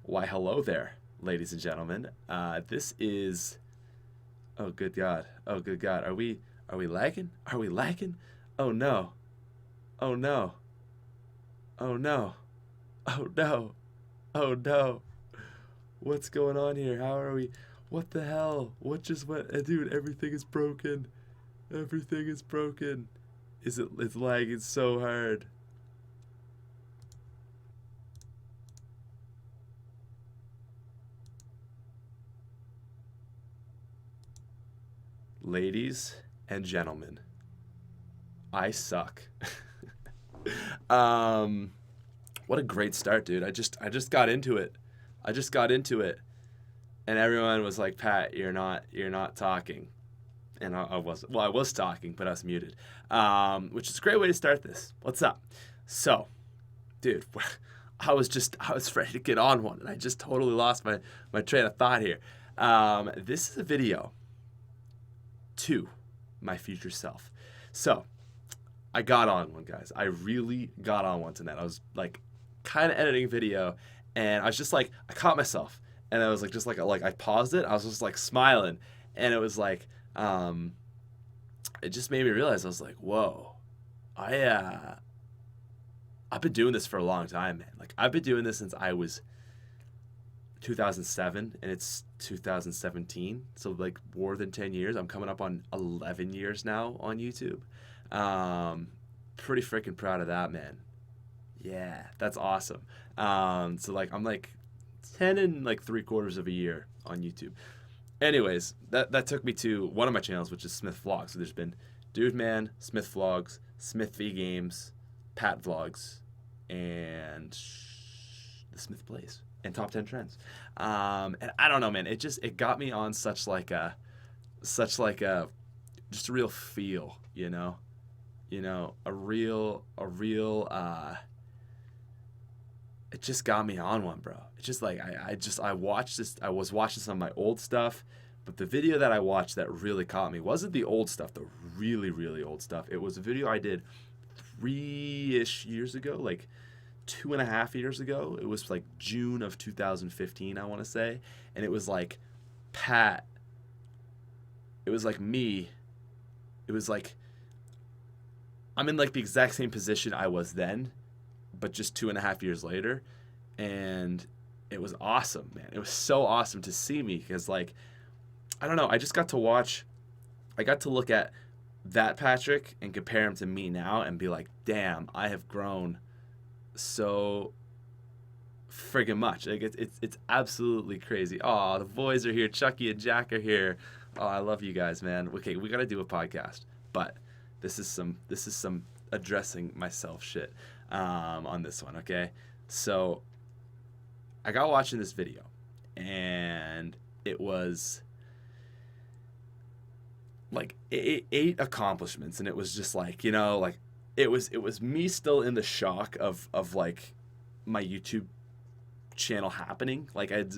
Why, hello there, ladies and gentlemen. This is. Oh, good God. Oh, good God. Are we lagging? Are we lagging? Oh no. Oh no. Oh no. Oh no. Oh no. What's going on here? How are we? What the hell? What just went? Dude, everything is broken. Everything is broken. It's lagging so hard. Ladies and gentlemen, I suck. um, what a great start, dude. I just got into it. I just got into it, and everyone was like, "Pat, you're not talking." And I was talking, but I was muted. Which is a great way to start this. What's up? So, dude, I was ready to get on one, and I just totally lost my train of thought here. This is a video to my future self. So, I got on one, guys. I really got on one tonight. I was like, kind of editing video, and I was just like, I caught myself, and I was like, just like I paused it. I was just like smiling, and it was like, it just made me realize I was like, whoa, I've been doing this for a long time, man. Like I've been doing this since I was 2007, and it's 2017, so like more than 10 years. I'm coming up on 11 years now on YouTube. Pretty freaking proud of that, man. Yeah, that's awesome. So like I'm like 10 and like 3/4 of a year on YouTube. Anyways, that took me to one of my channels, which is Smith Vlogs. So there's been Dude Man, Smith Vlogs, Smith V Games, Pat Vlogs, and the Smith Plays and Top 10 Trends. And I don't know, man. It got me on such like a just a real feel, a real. It just got me on one, bro. It's just like I watched this. I was watching some of my old stuff, but the video that I watched that really caught me wasn't the old stuff, the really really old stuff. It was a video I did 3-ish years ago, like 2.5 years ago. It was like June of 2015, I want to say, and it was like Pat. It was like me. It was like I'm in like the exact same position I was then, but just 2.5 years later. And it was awesome, man. It was so awesome to see me because, like, I don't know. I got to look at that Patrick and compare him to me now and be like, damn, I have grown so friggin' much. Like, it's absolutely crazy. Oh, the boys are here. Chucky and Jack are here. Oh, I love you guys, man. Okay, we got to do a podcast, but this is some addressing myself shit on this one, okay? So I got watching this video, and it was like eight accomplishments, and it was just like, like it was me still in the shock of like my YouTube channel happening. Like I had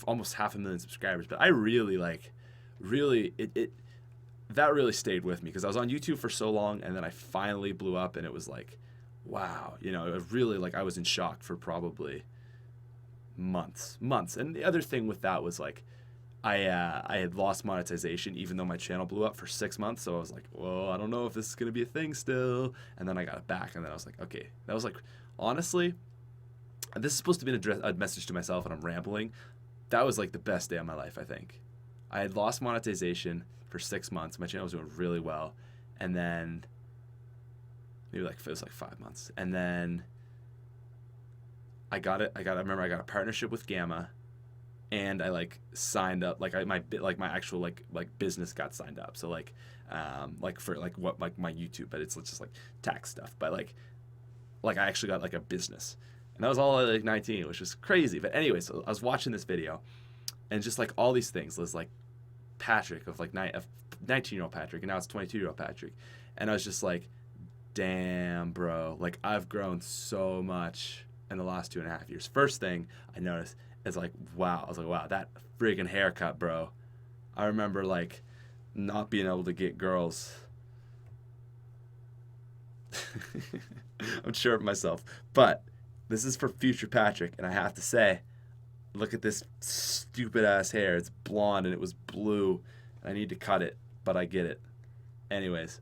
almost 500,000 subscribers, but I really that really stayed with me because I was on YouTube for so long, and then I finally blew up, and it was like, wow, it really, like, I was in shock for probably months. And the other thing with that was like, I had lost monetization even though my channel blew up for 6 months. So I was like, well, I don't know if this is gonna be a thing still. And then I got it back, and then I was like, okay, that was like, honestly, this is supposed to be a message to myself, and I'm rambling. That was like the best day of my life, I think. I had lost monetization for 6 months. My channel was doing really well, and then maybe like it was like 5 months, and then I remember I got a partnership with Gamma, and I like signed up, like my actual like business got signed up. So like for like what, like my YouTube, but it's just like tax stuff. But like I actually got like a business, and that was all at like 19, which was crazy. But anyway, so I was watching this video, and just like all these things was like Patrick of like 19-year-old Patrick, and now it's 22-year-old Patrick, and I was just like, damn, bro, like I've grown so much in the last 2.5 years. First thing I noticed is like, wow, I was like, wow, that freaking haircut, bro. I remember like not being able to get girls. I'm sure of myself, but This is for future Patrick, and I have to say, look at this stupid ass hair. It's blonde and it was blue. I need to cut it, but I get it. Anyways,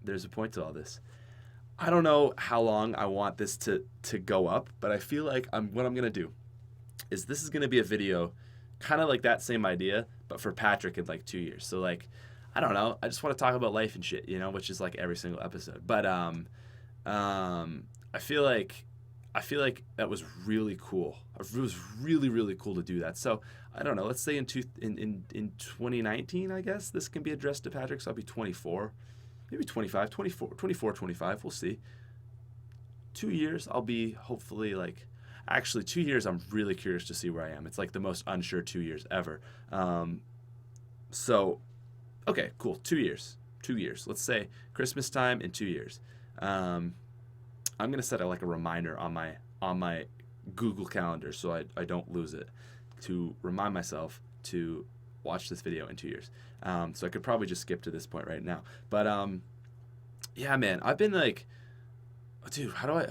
there's a point to all this. I don't know how long I want this to go up, but I feel like what I'm gonna do is this is gonna be a video, kind of like that same idea, but for Patrick in like 2 years. So like, I don't know. I just want to talk about life and shit, you know, which is like every single episode. But I feel like that was really cool. It was really, really cool to do that. So I don't know. Let's say in 2019, I guess this can be addressed to Patrick. So I'll be 24, maybe 25, 24, 25. We'll see. 2 years, I'll be hopefully like. Actually, 2 years, I'm really curious to see where I am. It's like the most unsure 2 years ever. So, okay, cool. 2 years. 2 years. Let's say Christmas time in 2 years. I'm gonna set like a reminder on my Google Calendar so I don't lose it, to remind myself to watch this video in 2 years. So I could probably just skip to this point right now. But yeah, man, I've been like, dude, how do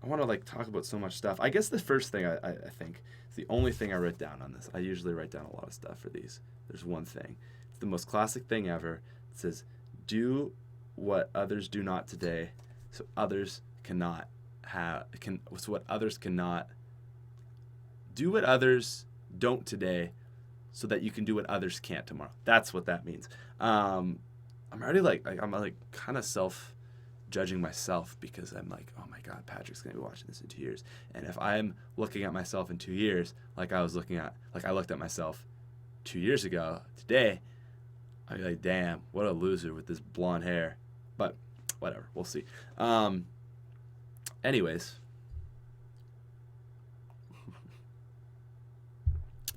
I want to like talk about so much stuff. I guess the first thing I think is the only thing I wrote down on this. I usually write down a lot of stuff for these. There's one thing. It's the most classic thing ever. It says, "Do what others do not today, so others cannot have so what others cannot. Do what others don't today, so that you can do what others can't tomorrow." That's what that means. I'm already I'm kind of judging myself, because I'm like, oh my God, Patrick's gonna be watching this in 2 years, and if I'm looking at myself in 2 years, I looked at myself 2 years ago today, I'd be like, damn, what a loser with this blonde hair. But whatever, we'll see. Anyways,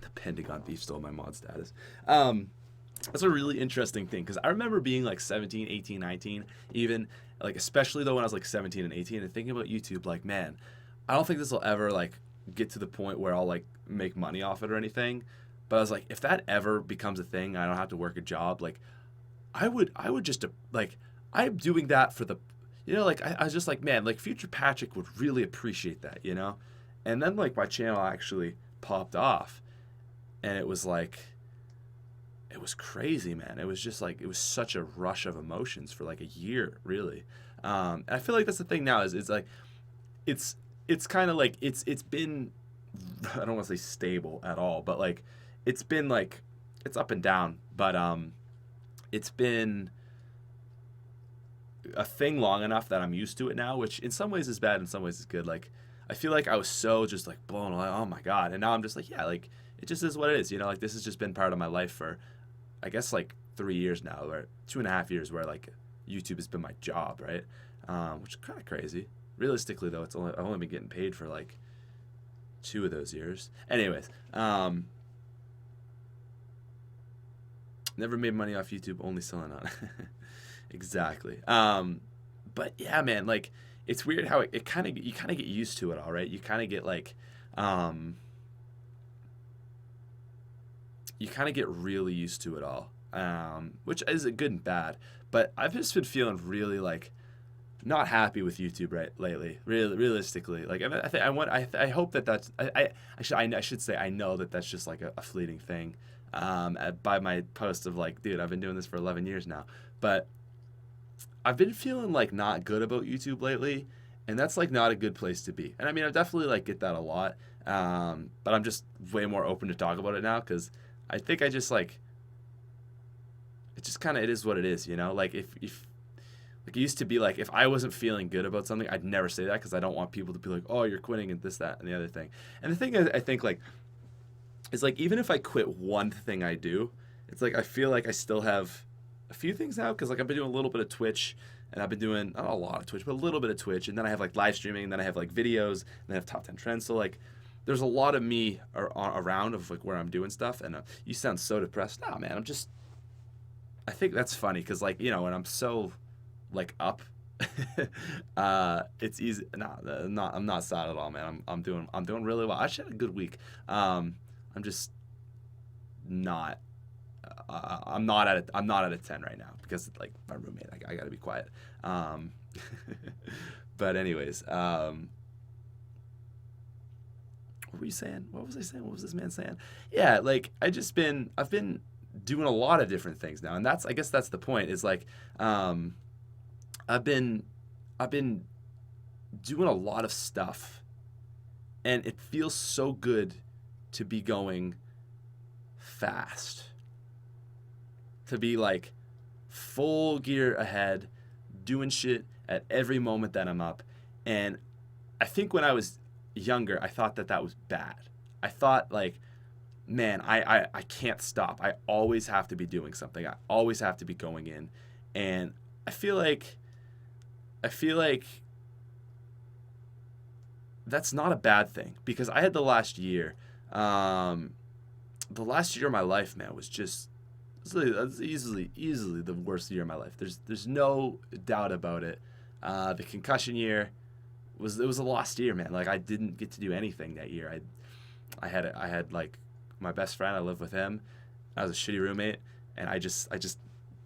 the Pentagon beef stole my mod status. That's a really interesting thing, because I remember being like 17, 18, 19, even, like, especially though when I was like 17 and 18, and thinking about YouTube, like, man, I don't think this will ever like get to the point where I'll like make money off it or anything. But I was like, if that ever becomes a thing, I don't have to work a job, like, I would just like, I'm doing that for the, you know, like, I was just like, man, like, future Patrick would really appreciate that, you know? And then like my channel actually popped off, and it was like, it was crazy, man. It was just like, it was such a rush of emotions for like a year, really. And I feel like that's the thing now, is it's like, it's kind of like, it's been, I don't want to say stable at all, but like, it's been like, it's up and down, but it's been a thing long enough that I'm used to it now, which in some ways is bad, in some ways is good. Like, I feel like I was so just like blown away, oh my God. And now I'm just like, yeah, like, it just is what it is, you know, like, this has just been part of my life for, I guess, like 3 years now, or 2.5 years, where like YouTube has been my job, right? Which is kind of crazy. Realistically, though, I've only been getting paid for like 2 of those years. Anyways, never made money off YouTube, only selling on it. Exactly. But yeah, man, like, it's weird how you kind of get used to it all, right? You kind of get like, you kind of get really used to it all, which is good and bad. But I've just been feeling really like not happy with YouTube lately. Really, realistically, like, I hope that's I should say, I know that that's just like a fleeting thing. By my post of like, dude, I've been doing this for 11 years now, but I've been feeling like not good about YouTube lately, and that's like not a good place to be. And I mean, I definitely like get that a lot, but I'm just way more open to talk about it now, because I think I just like, it just kind of, it is what it is, you know? Like, if like, it used to be like, if I wasn't feeling good about something, I'd never say that, because I don't want people to be like, oh, you're quitting and this, that, and the other thing. And the thing I think like, is like, even if I quit one thing I do, it's like, I feel like I still have a few things now, because like, I've been doing a little bit of Twitch, and I've been doing, not a lot of Twitch, but a little bit of Twitch, and then I have like live streaming, and then I have like videos, and then I have top 10 trends. So like, there's a lot of me around of like where I'm doing stuff, and you sound so depressed. Nah, man, I think that's funny, because like, you know, when I'm so like up, it's easy. I'm not sad at all, man. I'm doing really well. I actually had a good week. I'm just not. I'm not at a 10 right now, because like my roommate, I gotta be quiet. But anyways, what were you saying? What was I saying? What was this man saying? Yeah, like I've been doing a lot of different things now, and I guess that's the point. Is like, I've been I've been doing a lot of stuff, and it feels so good to be going fast, to be like full gear ahead, doing shit at every moment that I'm up. And I think when I was younger, I thought that was bad. I thought like, man, I can't stop. I always have to be doing something. I always have to be going in. And I feel like that's not a bad thing, because I had the last year of my life, man, was just easily the worst year of my life. There's no doubt about it. The concussion year was a lost year, man. Like, I didn't get to do anything that year. I had like my best friend. I lived with him. I was a shitty roommate, and I just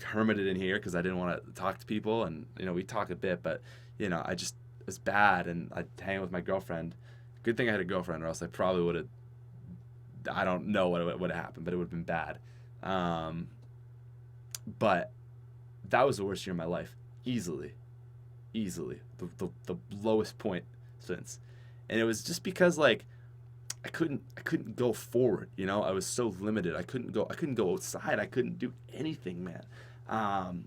hermited in here because I didn't want to talk to people. And we talk a bit, but it was bad. And I'd hang with my girlfriend. Good thing I had a girlfriend, or else I probably would have. I don't know what would have happened, but it would have been bad. But that was the worst year of my life, easily, the lowest point since. And it was just because, like, I couldn't go forward. I was so limited. I couldn't go outside. I couldn't do anything, man.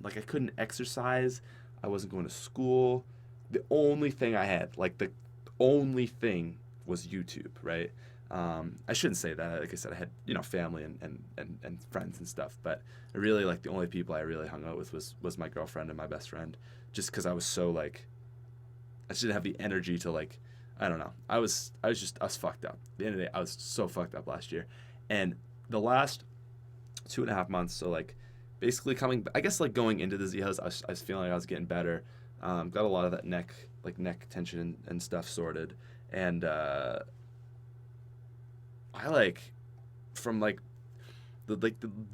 Like, I couldn't exercise. I wasn't going to school. The only thing I had, like, the only thing was YouTube, right? I shouldn't say that. Like I said, I had family and friends and stuff, but I really, like, the only people I really hung out with was my girlfriend and my best friend, just because I was so, like, I just didn't have the energy to, like, I don't know. I was fucked up. At the end of the day, I was so fucked up last year, and the last 2.5 months. So, like, basically I guess, like, going into the Z House, I was feeling like I was getting better. Got a lot of that neck tension and stuff sorted, and I, like, from, like, the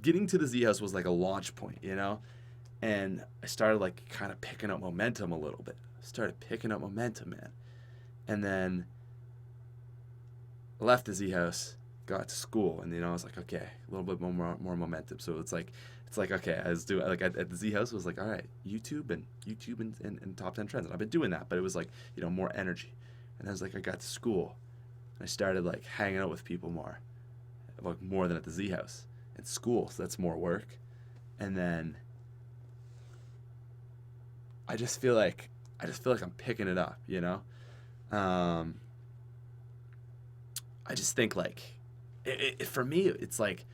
getting to the Z House was like a launch point, and I started, like, kind of picking up momentum a little bit. Man. And then left the Z House, got to school, and I was like, okay, a little bit more momentum. So it's like okay, I was doing, like, at the Z House, it was like, all right, YouTube and top 10 trends, and I've been doing that, but it was like more energy. And I was like, I got to school, and I started, like, hanging out with people more, like, more than at the Z House. And school, so that's more work. And then I just feel like I'm picking it up, I just think, like, for me, it's like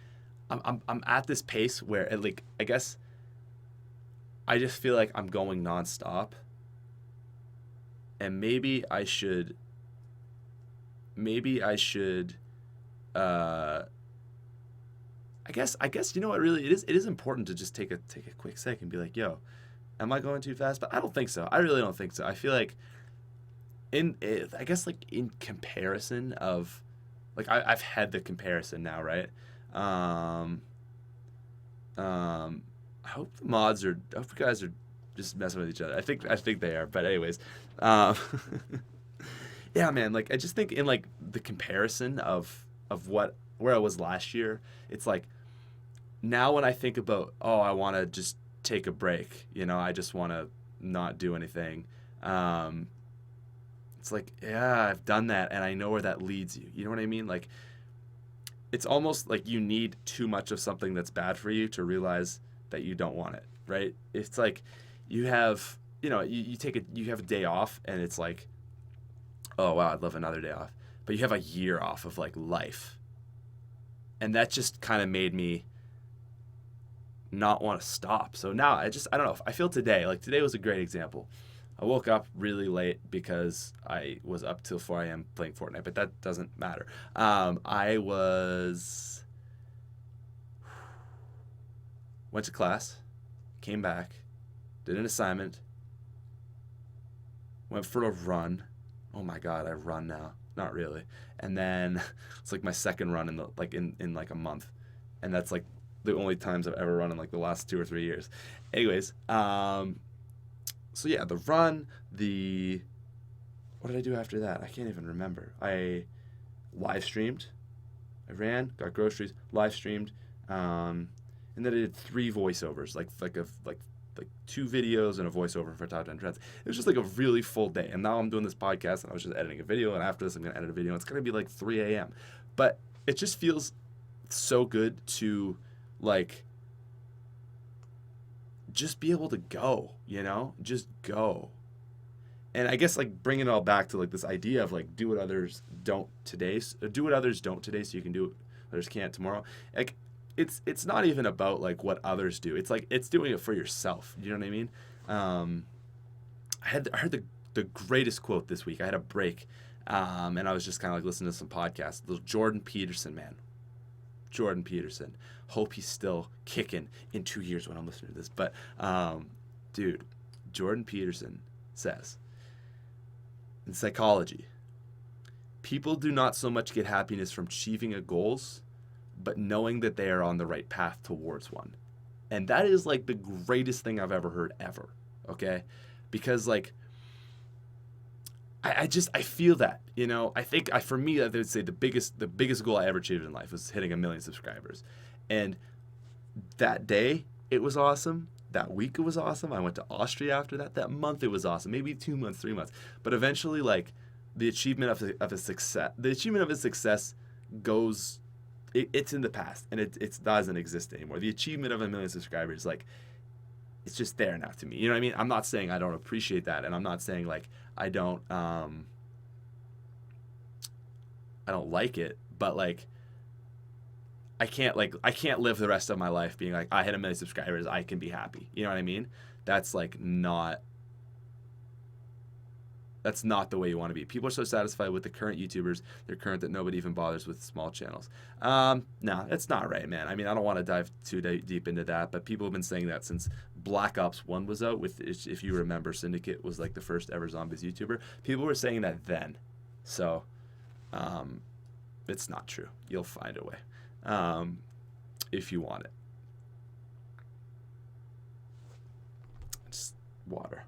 I'm at this pace where, like, I guess I just feel like I'm going nonstop, and maybe I should I guess you know what, really, it is important to just take a quick sec and be like, yo, am I going too fast? But I don't think so. I really don't think so. I feel like I guess, like, in comparison of, like, I've had the comparison now, right? I hope the mods I hope you guys are just messing with each other. I think they are. But anyways, yeah, man. Like, I just think in, like, the comparison of where I was last year, it's like, now when I think about, oh, I want to just take a break, I just want to not do anything. It's like, yeah, I've done that, and I know where that leads you. You know what I mean? Like, it's almost like you need too much of something that's bad for you to realize that you don't want it, right? It's like you have, you have a day off, and it's like, oh, wow, I'd love another day off. But you have a year off of, like, life. And that just kind of made me not want to stop. So now I don't know. I feel today was a great example. I woke up really late because I was up till 4 a.m. playing Fortnite, but that doesn't matter. Went to class, came back, did an assignment, went for a run. Oh my God, I run now. Not really. And then it's like my second run in like a month. And that's, like, the only times I've ever run in, like, the last 2 or 3 years. Anyways, so yeah, the run, what did I do after that? I can't even remember. I live streamed. I ran, got groceries, live streamed, and then I did 3 voiceovers, like 2 videos and a voiceover for Top 10 Trends. It was just like a really full day. And now I'm doing this podcast, and I was just editing a video, and after this I'm gonna edit a video. It's gonna be like 3 a.m. But it just feels so good to like just be able to go, just go. And I guess like bringing it all back to like this idea of like do what others don't today, so you can do what others can't tomorrow. Like it's not even about like what others do. It's like it's doing it for yourself. You know what I mean? I heard the greatest quote this week. I had a break, and I was just kind of like listening to some podcasts. Little Jordan Peterson, man. Jordan Peterson. Hope he's still kicking in 2 years when I'm listening to this. But dude, Jordan Peterson says, in psychology, people do not so much get happiness from achieving a goals, but knowing that they are on the right path towards one. And that is like the greatest thing I've ever heard ever. Okay? Because like I feel that, I think for me, I would say the biggest goal I ever achieved in life was hitting 1 million subscribers. And that day, it was awesome. That week, it was awesome. I went to Austria after that. That month, it was awesome. Maybe 2 months, 3 months. But eventually, like, the achievement of a success goes, it's in the past, and it doesn't exist anymore. The achievement of 1 million subscribers, like, it's just there now to me. You know what I mean? I'm not saying I don't appreciate that, and I'm not saying, like, I don't like it, but, like, I can't live the rest of my life being like, I hit 1 million subscribers, I can be happy. You know what I mean? That's not the way you want to be. People are so satisfied with the current YouTubers, they're current that nobody even bothers with small channels. No, that's not right, man. I mean, I don't want to dive too deep into that, but people have been saying that since Black Ops 1 was out, if you remember, Syndicate was like the first ever zombies YouTuber. People were saying that then. So, it's not true. You'll find a way. If you want it. Just water.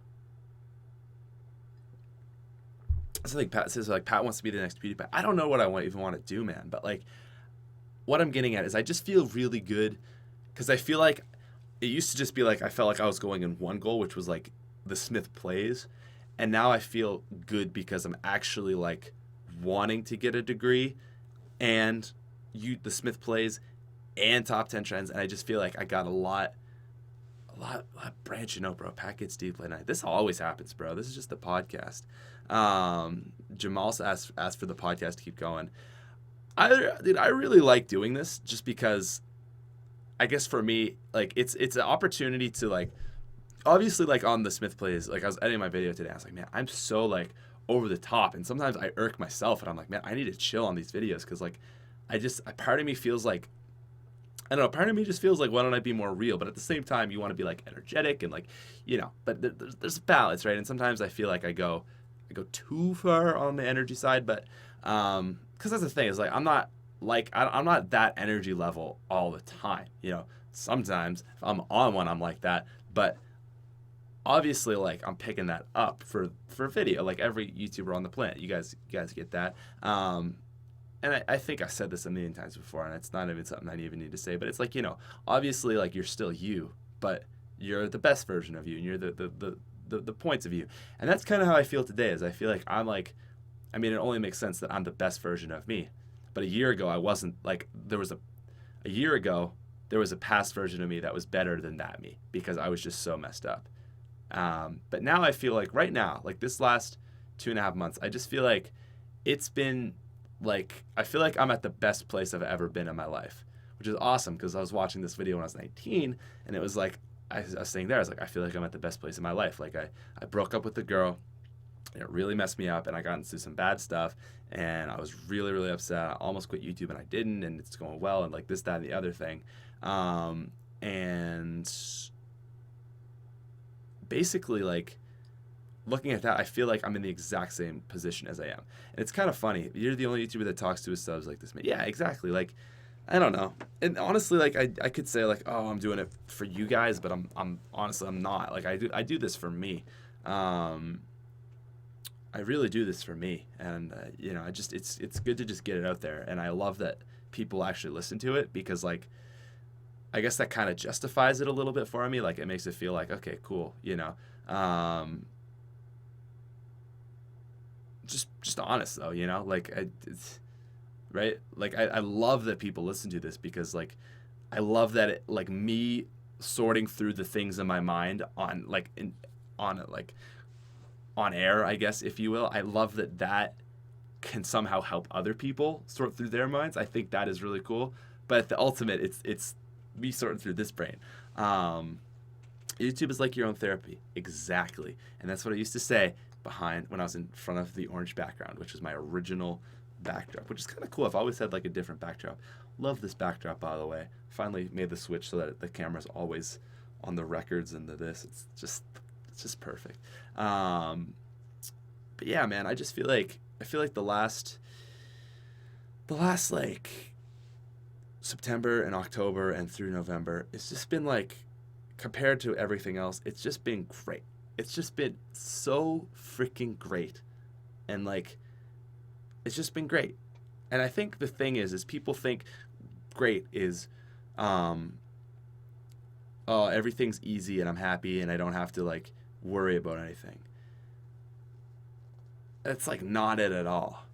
So like Pat says, like Pat wants to be the next PewDiePie. I don't know what I even want to do, man. But like, what I'm getting at is I just feel really good because I feel like it used to just be like I felt like I was going in one goal, which was like the Smith plays, and now I feel good because I'm actually like wanting to get a degree and the Smith plays and Top 10 Trends, and I just feel like I got a lot branching out, bro. Pat gets deep late night. This always happens, bro. This is just the podcast. Jamal asked for the podcast to keep going. I really like doing this just because I guess for me, like it's an opportunity to like, obviously like on the Smith plays, like I was editing my video today, I was like, man, I'm so like over the top, and sometimes I irk myself and I'm like, man, I need to chill on these videos because like part of me feels like, I don't know, part of me just feels like, why don't I be more real? But at the same time, you want to be like energetic and like, but there's a balance, right? And sometimes I feel like I go too far on the energy side, but because that's the thing is like I'm not that energy level all the time. Sometimes if I'm on one, I'm like that, but obviously like I'm picking that up for video, like every YouTuber on the planet. You guys get that. And I think I said this a million times before, and it's not even something I even need to say, but it's like, obviously like you're still you, but you're the best version of you, and you're the points of you. And that's kind of how I feel today, is I feel like I'm like, I mean, it only makes sense that I'm the best version of me. But a year ago, I wasn't, like, there was a past version of me that was better than that me, because I was just so messed up. But now I feel like right now, like this last 2.5 months, I just feel like it's been, like, I feel like I'm at the best place I've ever been in my life, which is awesome because I was watching this video when I was 19, and it was like, I was saying there, I was like, I feel like I'm at the best place in my life. Like, I broke up with the girl, and it really messed me up, and I got into some bad stuff, and I was really, really upset. I almost quit YouTube, and I didn't, and it's going well, and like this, that, and the other thing. And basically, like, looking at that, I feel like I'm in the exact same position as I am. And it's kind of funny. You're the only YouTuber that talks to his subs like this, man. Yeah, exactly. Like, I don't know. And honestly, like, I could say, like, oh, I'm doing it for you guys, but I'm honestly, I'm not. Like, I do this for me. I really do this for me, and it's good to just get it out there, and I love that people actually listen to it, because like I guess that kind of justifies it a little bit for me. Like it makes it feel like, okay, cool, just honest though, like it's right. Like I love that people listen to this, because like I love that it, like me sorting through the things in my mind on like on it like on air, I guess, if you will. I love that can somehow help other people sort through their minds. I think that is really cool. But at the ultimate, it's me sorting through this brain. YouTube is like your own therapy, exactly, and that's what I used to say behind when I was in front of the orange background, which was my original backdrop, which is kind of cool. I've always had like a different backdrop. Love this backdrop, by the way. Finally made the switch so that the camera's always on the records and this. It's just perfect. But yeah, man, I feel like the last like September and October and through November, it's just been like, compared to everything else, it's just been great. It's just been so freaking great. And like, it's just been great. And I think the thing is people think great is, oh, everything's easy and I'm happy and I don't have to like worry about anything. That's like not it at all.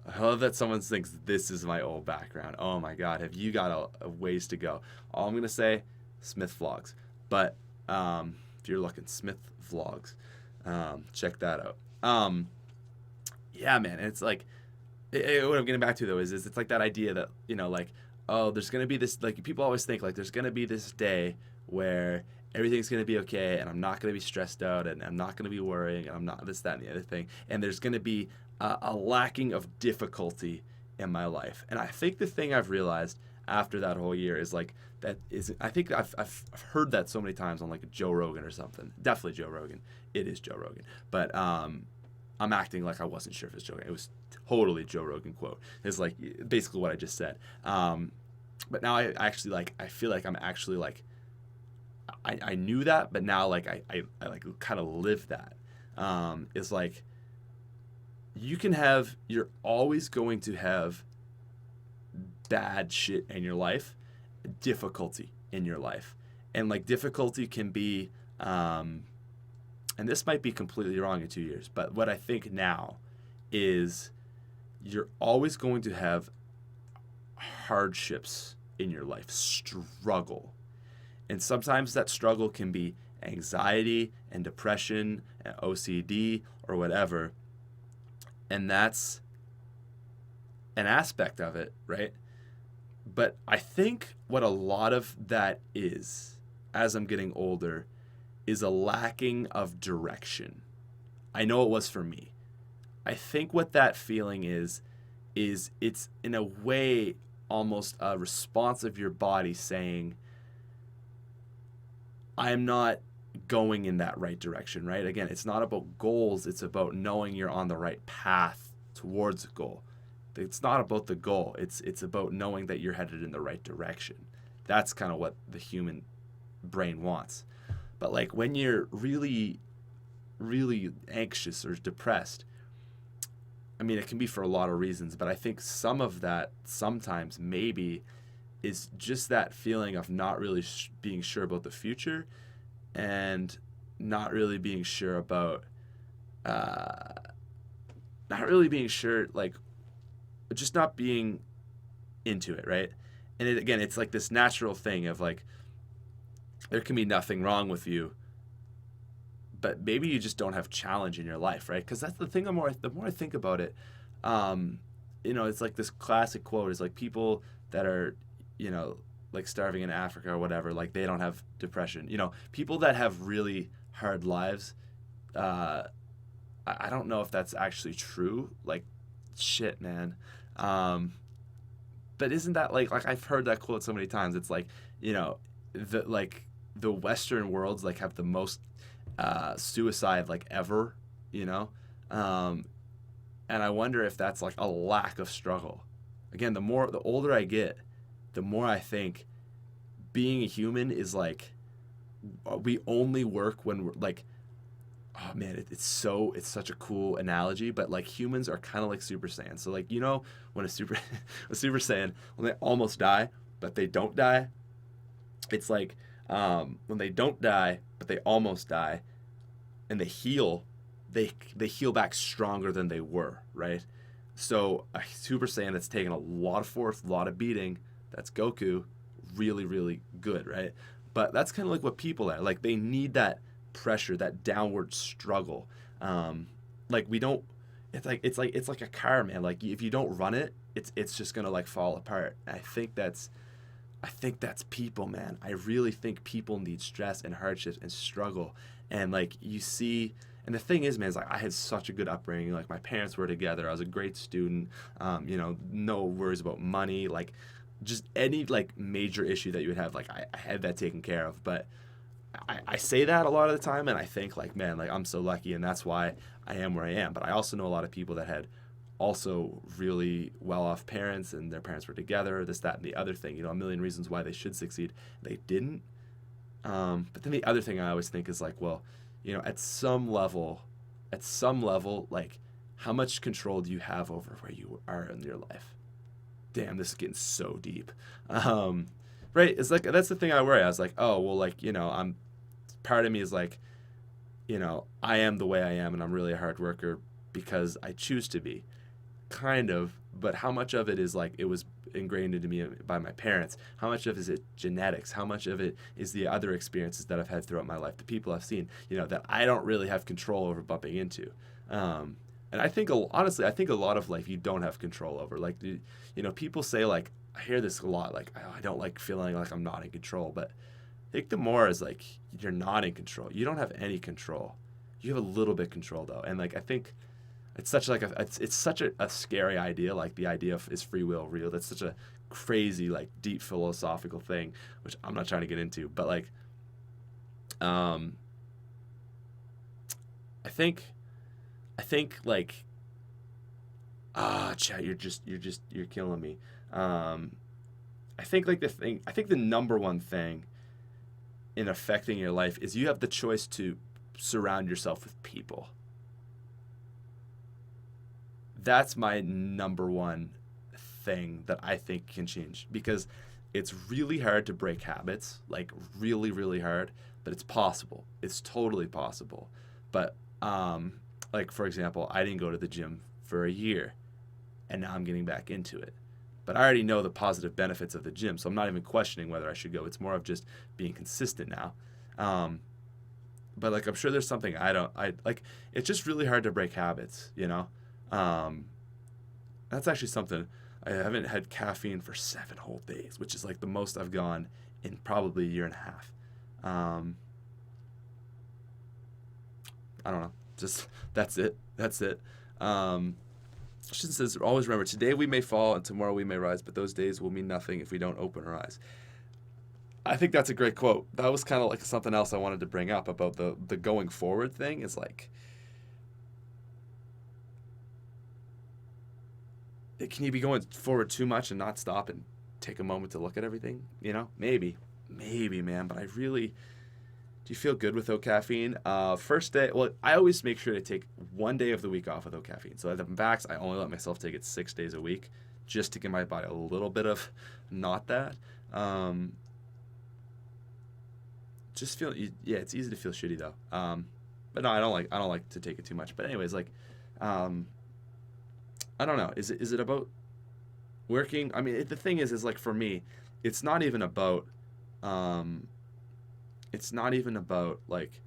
I love that someone thinks this is my old background. Oh my God, have you got a ways to go? All I'm going to say, Smith Vlogs. But if you're looking, Smith Vlogs, check that out. Yeah, man, and it's like, what I'm getting back to though is it's like that idea that, like, oh, there's going to be this, like people always think like there's going to be this day where everything's going to be okay and I'm not going to be stressed out and I'm not going to be worrying and I'm not this, that, and the other thing. And there's going to be a lacking of difficulty in my life. And I think the thing I've realized after that whole year is like, I think I've heard that so many times on like Joe Rogan or something. Definitely Joe Rogan. It is Joe Rogan. But I'm acting like I wasn't sure if it's Joe Rogan. It was totally Joe Rogan quote. It's like basically what I just said. But now I actually like, I feel like I'm actually like, I knew that, but now like I like kind of live that. It's like you're always going to have bad shit in your life, difficulty in your life. And like difficulty can be, and this might be completely wrong in 2 years, but what I think now is you're always going to have hardships in your life, struggle. And sometimes that struggle can be anxiety and depression and OCD or whatever. And that's an aspect of it, right? But I think what a lot of that is, as I'm getting older, is a lacking of direction. I know it was for me. I think what that feeling is it's in a way almost a response of your body saying, I'm not going in that right direction, right? Again, it's not about goals. It's about knowing you're on the right path towards a goal. It's not about the goal. It's about knowing that you're headed in the right direction. That's kind of what the human brain wants. But like when you're really, really anxious or depressed, I mean, it can be for a lot of reasons, but I think some of that sometimes maybe is just that feeling of not really being sure about the future and not really being sure about, like, just not being into it, right? And again, it's like this natural thing of like, there can be nothing wrong with you, but maybe you just don't have challenge in your life, right? Because that's the thing. The more I think about it, it's like this classic quote is like people that are, like starving in Africa or whatever, like they don't have depression. People that have really hard lives, I don't know if that's actually true. Like, shit, man. But isn't that like I've heard that quote so many times. It's like, the Western worlds like have the most suicide like ever, and I wonder if that's like a lack of struggle. Again, the older I get, the more I think being a human is like, we only work when we're like, oh man, it's such a cool analogy, but like humans are kind of like Super Saiyan. So like, you know, when a Super Saiyan, when they almost die but they don't die, it's like, when they don't die but they almost die and they heal, they heal back stronger than they were, right? So a Super Saiyan that's taken a lot of force, a lot of beating, that's Goku, really, really good, right? But that's kind of like what people are. Like they need that pressure, that downward struggle. Like we don't. It's like a car, man. Like if you don't run it, it's just gonna like fall apart. I think that's people, man. I really think people need stress and hardships and struggle. And like you see, and the thing is, man, is like I had such a good upbringing. Like my parents were together. I was a great student. No worries about money. Like just any like major issue that you would have, like I had that taken care of. But I say that a lot of the time, and I think like, man, like I'm so lucky, and that's why I am where I am. But I also know a lot of people that had also really well-off parents, and their parents were together, this, that, and the other thing. A million reasons why they should succeed. They didn't. But then the other thing I always think is like, well, at some level, like, how much control do you have over where you are in your life? Damn, this is getting so deep. Right? It's like, that's the thing I worry. I was like, oh, well, like, part of me is like, I am the way I am, and I'm really a hard worker because I choose to be. Kind of, but how much of it is like it was ingrained into me by my parents? How much of it is genetics? How much of it is the other experiences that I've had throughout my life, the people I've seen, that I don't really have control over bumping into? And I think, honestly, I think a lot of life you don't have control over. Like, people say, like, I hear this a lot, like, oh, I don't like feeling like I'm not in control. But I think the more is like, you're not in control. You don't have any control. You have a little bit control, though. And like, I think it's such like it's such a scary idea. Like the idea of, is free will real? That's such a crazy, like, deep philosophical thing, which I'm not trying to get into. But like, I think like, Chad, you're killing me. I think the number one thing in affecting your life is you have the choice to surround yourself with people. That's my number one thing that I think can change, because it's really hard to break habits, like really, really hard, but it's possible. It's totally possible. But like, for example, I didn't go to the gym for a year, and now I'm getting back into it. But I already know the positive benefits of the gym, so I'm not even questioning whether I should go. It's more of just being consistent now. But like, I'm sure there's something I like. It's just really hard to break habits, That's actually something. I haven't had caffeine for 7 whole days, which is like the most I've gone in probably a year and a half. I don't know. Just that's it. She says, always remember, today we may fall and tomorrow we may rise, but those days will mean nothing if we don't open our eyes. I think that's a great quote. That was kind of like something else I wanted to bring up about the going forward thing. Is like, can you be going forward too much and not stop and take a moment to look at everything? Maybe, man. But do you feel good without caffeine? First day, well, I always make sure to take 1 day of the week off without caffeine. So at the max, I only let myself take it 6 days a week, just to give my body a little bit of not that. Just feel, yeah, it's easy to feel shitty though. But no, I don't like to take it too much. But anyways, like, I don't know. Is it about working? I mean, the thing is like, for me, it's not even about like,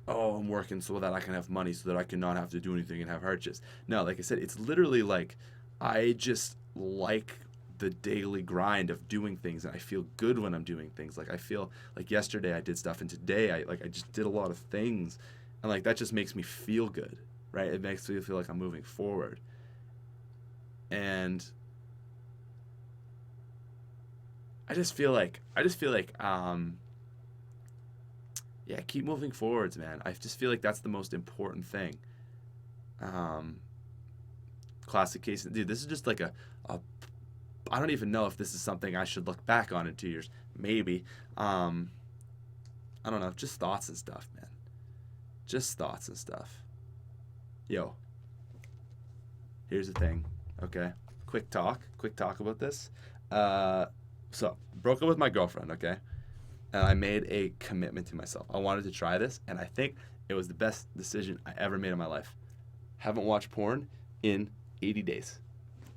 oh, I'm working so that I can have money, so that I can not have to do anything and have hardships. No, like I said, it's literally like, I just like the daily grind of doing things, and I feel good when I'm doing things. Like, I feel like yesterday I did stuff, and today I just did a lot of things, and like, that just makes me feel good, right? It makes me feel like I'm moving forward. And I just feel like yeah, keep moving forwards, man. I just feel like that's the most important thing. Classic case, dude, this is just like a I don't even know if this is something I should look back on in 2 years. Maybe. I don't know, just thoughts and stuff, man. Just thoughts and stuff. Yo, here's the thing, okay? Quick talk about this. So, broke up with my girlfriend, okay? And I made a commitment to myself. I wanted to try this, and I think it was the best decision I ever made in my life. Haven't watched porn in 80 days.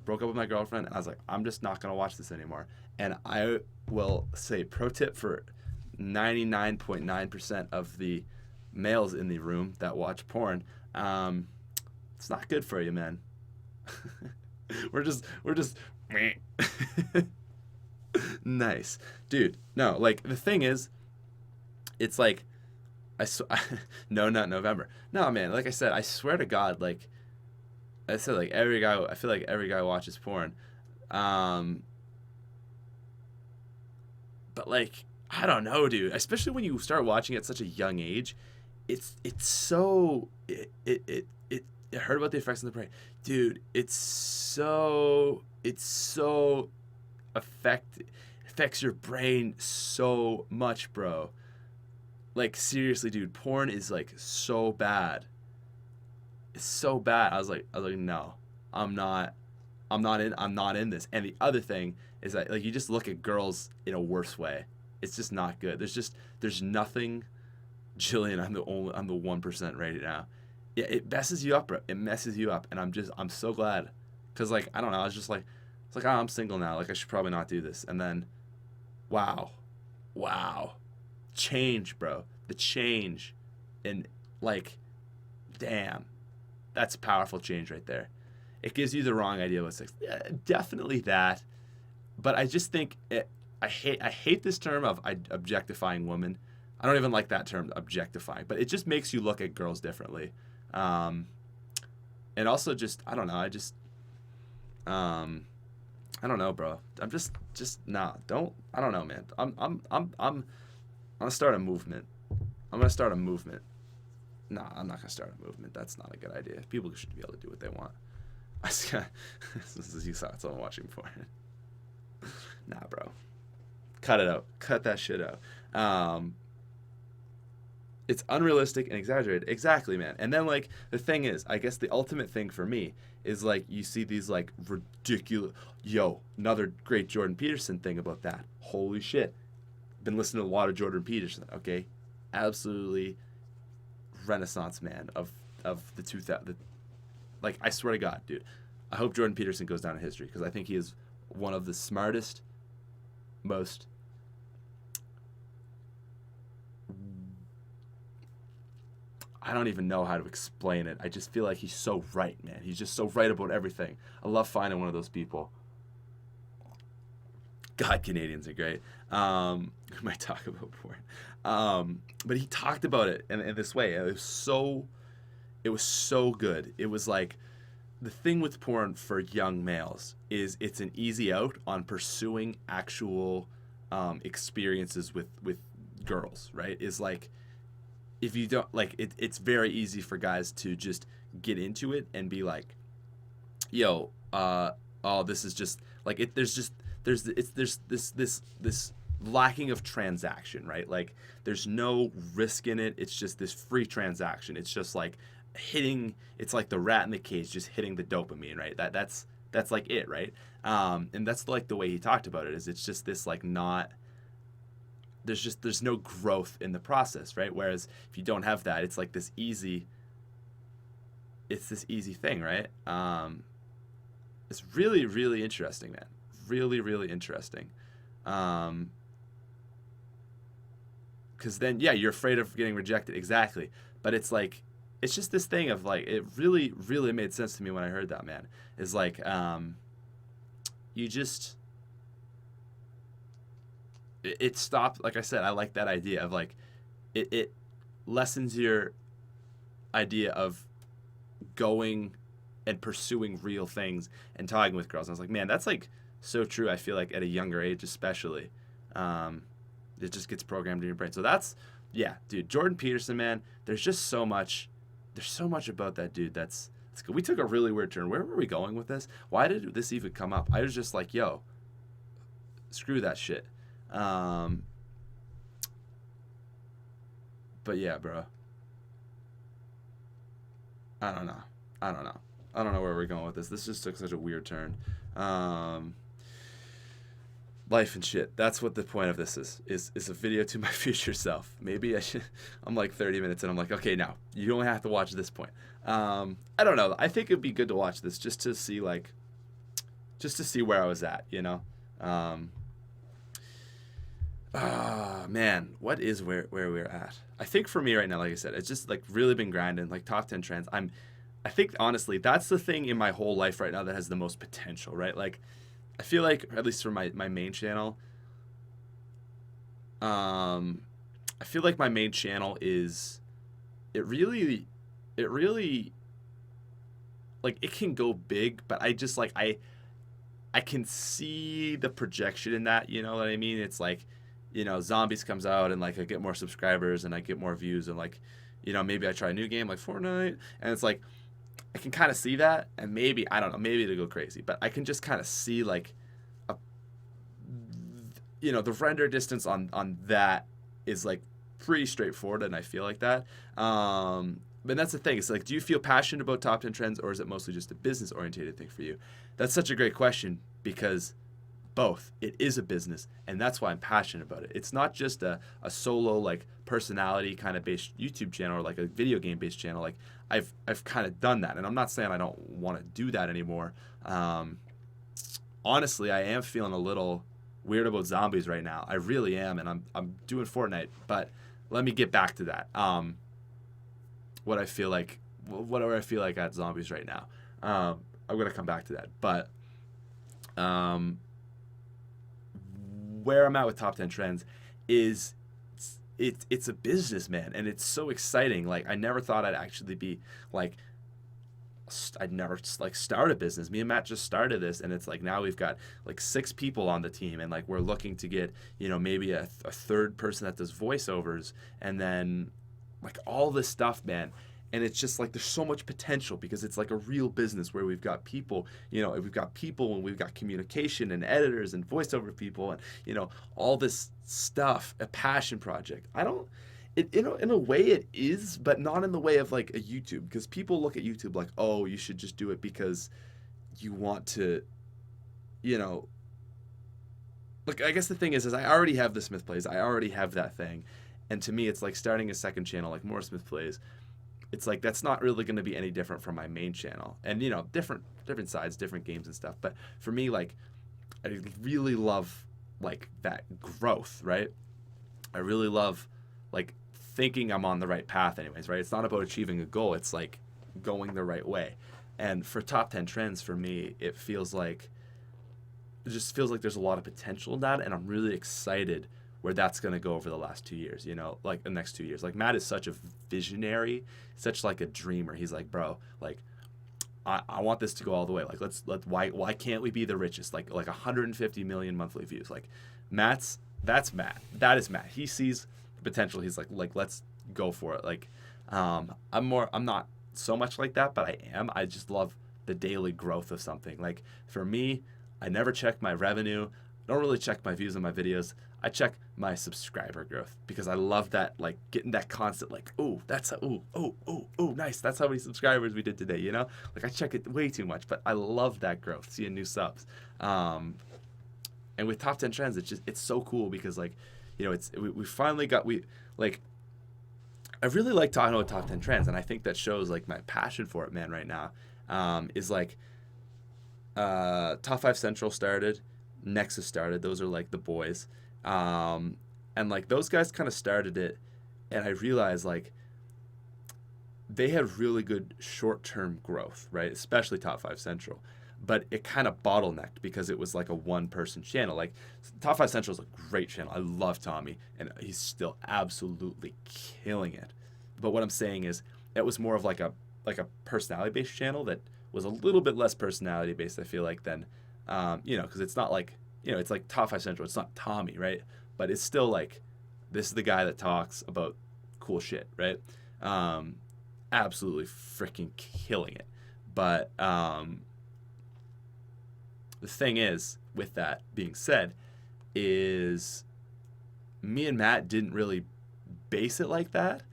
Broke up with my girlfriend, and I was like, I'm just not going to watch this anymore. And I will say, pro tip for 99.9% of the males in the room that watch porn, it's not good for you, man. we're just nice, dude. No, like, the thing is, it's like, no, not November. No, man, like I said, I swear to God, like I said, like, I feel like every guy watches porn. But, like, I don't know, dude. Especially when you start watching at such a young age, it's so I heard about the effects on the brain, dude. It affects your brain so much, bro. Like, seriously, dude, porn is, like, so bad. It's so bad. I was like, no, I'm not in this. And the other thing is that, like, you just look at girls in a worse way. It's just not good. There's nothing, Jillian, I'm the 1% right now. Yeah, it messes you up, bro. It messes you up. And I'm so glad. Cause, like, I don't know, I was just like, it's like, oh, I'm single now. Like, I should probably not do this. And then, wow. Change, bro. The change. And, like, damn. That's powerful change right there. It gives you the wrong idea about sex. Yeah, definitely that. But I just think I hate this term of objectifying women. I don't even like that term, objectifying. But it just makes you look at girls differently. And also just, I don't know. I don't know, bro. I'm just nah. I don't know, man. I'm gonna start a movement. Nah, I'm not gonna start a movement. That's not a good idea. People should be able to do what they want. You saw someone watching porn. Nah, bro. Cut it out. Cut that shit out. It's unrealistic and exaggerated. Exactly, man. And then, like, the thing is, I guess the ultimate thing for me is, like, you see these, like, ridiculous... Yo, another great Jordan Peterson thing about that. Holy shit. Been listening to a lot of Jordan Peterson, okay? Absolutely renaissance man of the 2000... Like, I swear to God, dude. I hope Jordan Peterson goes down in history because I think he is one of the smartest, most... I don't even know how to explain it. I just feel like he's so right, man. He's just so right about everything. I love finding one of those people. God, Canadians are great. We might talk about porn. But he talked about it in this way. It was so good. It was like, the thing with porn for young males is it's an easy out on pursuing actual experiences with girls, right? Is like, if you don't, like, it's very easy for guys to just get into it and be like, yo, oh, this is just like it. There's this lacking of transaction, right? Like, there's no risk in it. It's just this free transaction. It's just like it's like the rat in the cage, just hitting the dopamine, right? That's like it, right? And that's like the way he talked about it. Is it's just this, like, not. There's no growth in the process, right? Whereas if you don't have that, it's like this easy thing, right? It's really, really interesting, man. Really, really interesting. Because then, yeah, you're afraid of getting rejected. Exactly. But it's like, it's just this thing of, like, it really, really made sense to me when I heard that, man. Is like, you just... It stopped, like I said, I like that idea of, like, it lessens your idea of going and pursuing real things and talking with girls. And I was like, man, that's, like, so true. I feel like at a younger age, especially, it just gets programmed in your brain. So that's, yeah, dude, Jordan Peterson, man, there's so much about that dude. That's good. We took a really weird turn. Where were we going with this? Why did this even come up? I was just like, yo, screw that shit. But yeah, bro. I don't know. I don't know. I don't know where we're going with this. This just took such a weird turn. Um, life and shit. That's what the point of this is a video to my future self. Maybe I should. I'm like 30 minutes and I'm like, okay, now you only have to watch this point. I don't know. I think it'd be good to watch this just to see where I was at, you know. Man, what is where we're at? I think for me right now, like I said, it's just like really been grinding, like top 10 trends. I think honestly, that's the thing in my whole life right now that has the most potential, right? Like, I feel like, at least for my main channel, I feel like my main channel is, it really, like, it can go big, but I just, like, I can see the projection in that, you know what I mean? It's like, you know, Zombies comes out and, like, I get more subscribers and I get more views and, like, you know, maybe I try a new game like Fortnite, and it's like, I can kind of see that, and maybe, I don't know, maybe it'll go crazy, but I can just kind of see, like, you know, the render distance on that is, like, pretty straightforward, and I feel like that. But that's the thing. It's like, do you feel passionate about top 10 trends, or is it mostly just a business-oriented thing for you? That's such a great question, because both. It is a business, and that's why I'm passionate about it. It's not just a solo, like, personality kind of based YouTube channel or like a video game based channel. Like, I've kind of done that, and I'm not saying I don't want to do that anymore. Honestly, I am feeling a little weird about Zombies right now. I really am, and I'm doing Fortnite, but let me get back to that. What I feel like, whatever I feel like at Zombies right now. I'm gonna come back to that, but where I'm at with top 10 trends is it's a business, man, and it's so exciting. Like, I never thought I'd actually be like, I'd never like start a business. Me and Matt just started this, and it's like now we've got like 6 people on the team, and like we're looking to get, you know, maybe a third person that does voiceovers, and then like all this stuff, man. And it's just like there's so much potential because it's like a real business where we've got people, you know, we've got people and we've got communication and editors and voiceover people and, you know, all this stuff, a passion project. I don't, it, in a way it is, but not in the way of like a YouTube, because people look at YouTube like, oh, you should just do it because you want to, you know, like, I guess the thing is I already have the Smith Plays. I already have that thing. And to me, it's like starting a second channel, like more Smith Plays. It's like that's not really going to be any different from my main channel, and you know, different sides, different games and stuff. But for me, like, I really love like that growth, right? I really love like thinking I'm on the right path, anyways, right? It's not about achieving a goal; it's like going the right way. And for top 10 trends, for me, it just feels like there's a lot of potential in that, and I'm really excited where that's going to go over the last 2 years, you know, like the next 2 years. Like, Matt is such a visionary, such like a dreamer. He's like, bro, like, I want this to go all the way. Like, why can't we be the richest? Like 150 million monthly views. Like, that's Matt. That is Matt. He sees the potential. He's like, let's go for it. Like, I'm not so much like that, but I am. I just love the daily growth of something. Like, for me, I never check my revenue. I don't really check my views on my videos. I check my subscriber growth because I love that, like, getting that constant, like, oh, that's nice. That's how many subscribers we did today, you know? Like, I check it way too much, but I love that growth, seeing new subs. And with top 10 trends, it's so cool because, like, you know, we finally got, I really like talking about top 10 trends, and I think that shows, like, my passion for it, man, right now, is, like, Top 5 Central started, Nexus started. Those are, like, the boys. And like those guys kind of started it, and I realized like they had really good short-term growth, right? Especially Top 5 Central, but it kind of bottlenecked because it was like a one-person channel. Like, Top 5 Central is a great channel. I love Tommy, and he's still absolutely killing it. But what I'm saying is it was more of like a personality-based channel that was a little bit less personality-based, I feel like, than you know, because it's not like, you know, it's like Top 5 Central. It's not Tommy, right? But it's still like, this is the guy that talks about cool shit, right? Absolutely freaking killing it. But the thing is, with that being said, is me and Matt didn't really base it like that.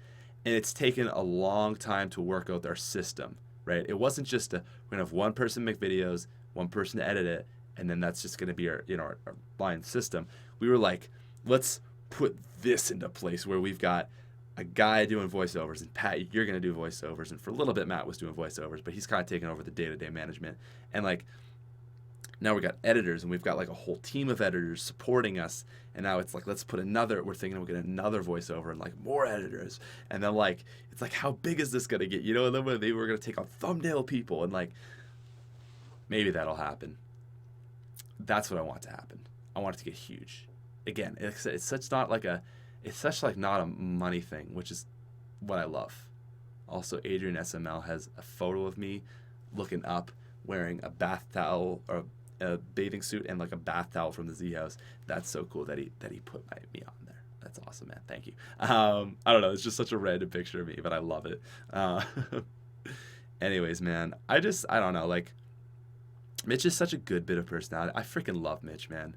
And it's taken a long time to work out our system, right? It wasn't just we're gonna have one person make videos, one person to edit it, and then that's just gonna be our our blind system. We were like, let's put this into place where we've got a guy doing voiceovers, and Pat, you're gonna do voiceovers, and for a little bit Matt was doing voiceovers, but he's kind of taking over the day-to-day management, and like now we got editors, and we've got like a whole team of editors supporting us, and now it's like, let's put we're thinking we'll get another voiceover and like more editors, and then like it's like, how big is this gonna get, and then when they were gonna take on thumbnail people, and like maybe that'll happen. That's what I want to happen. I want it to get huge. Again, it's such not a money thing, which is what I love. Also, Adrian SML has a photo of me looking up, wearing a bath towel or a bathing suit and like a bath towel from the Z House. That's so cool that he put me on there. That's awesome, man. Thank you. I don't know. It's just such a random picture of me, but I love it. Anyways, man, I don't know. Like, Mitch is such a good bit of personality. I freaking love Mitch, man.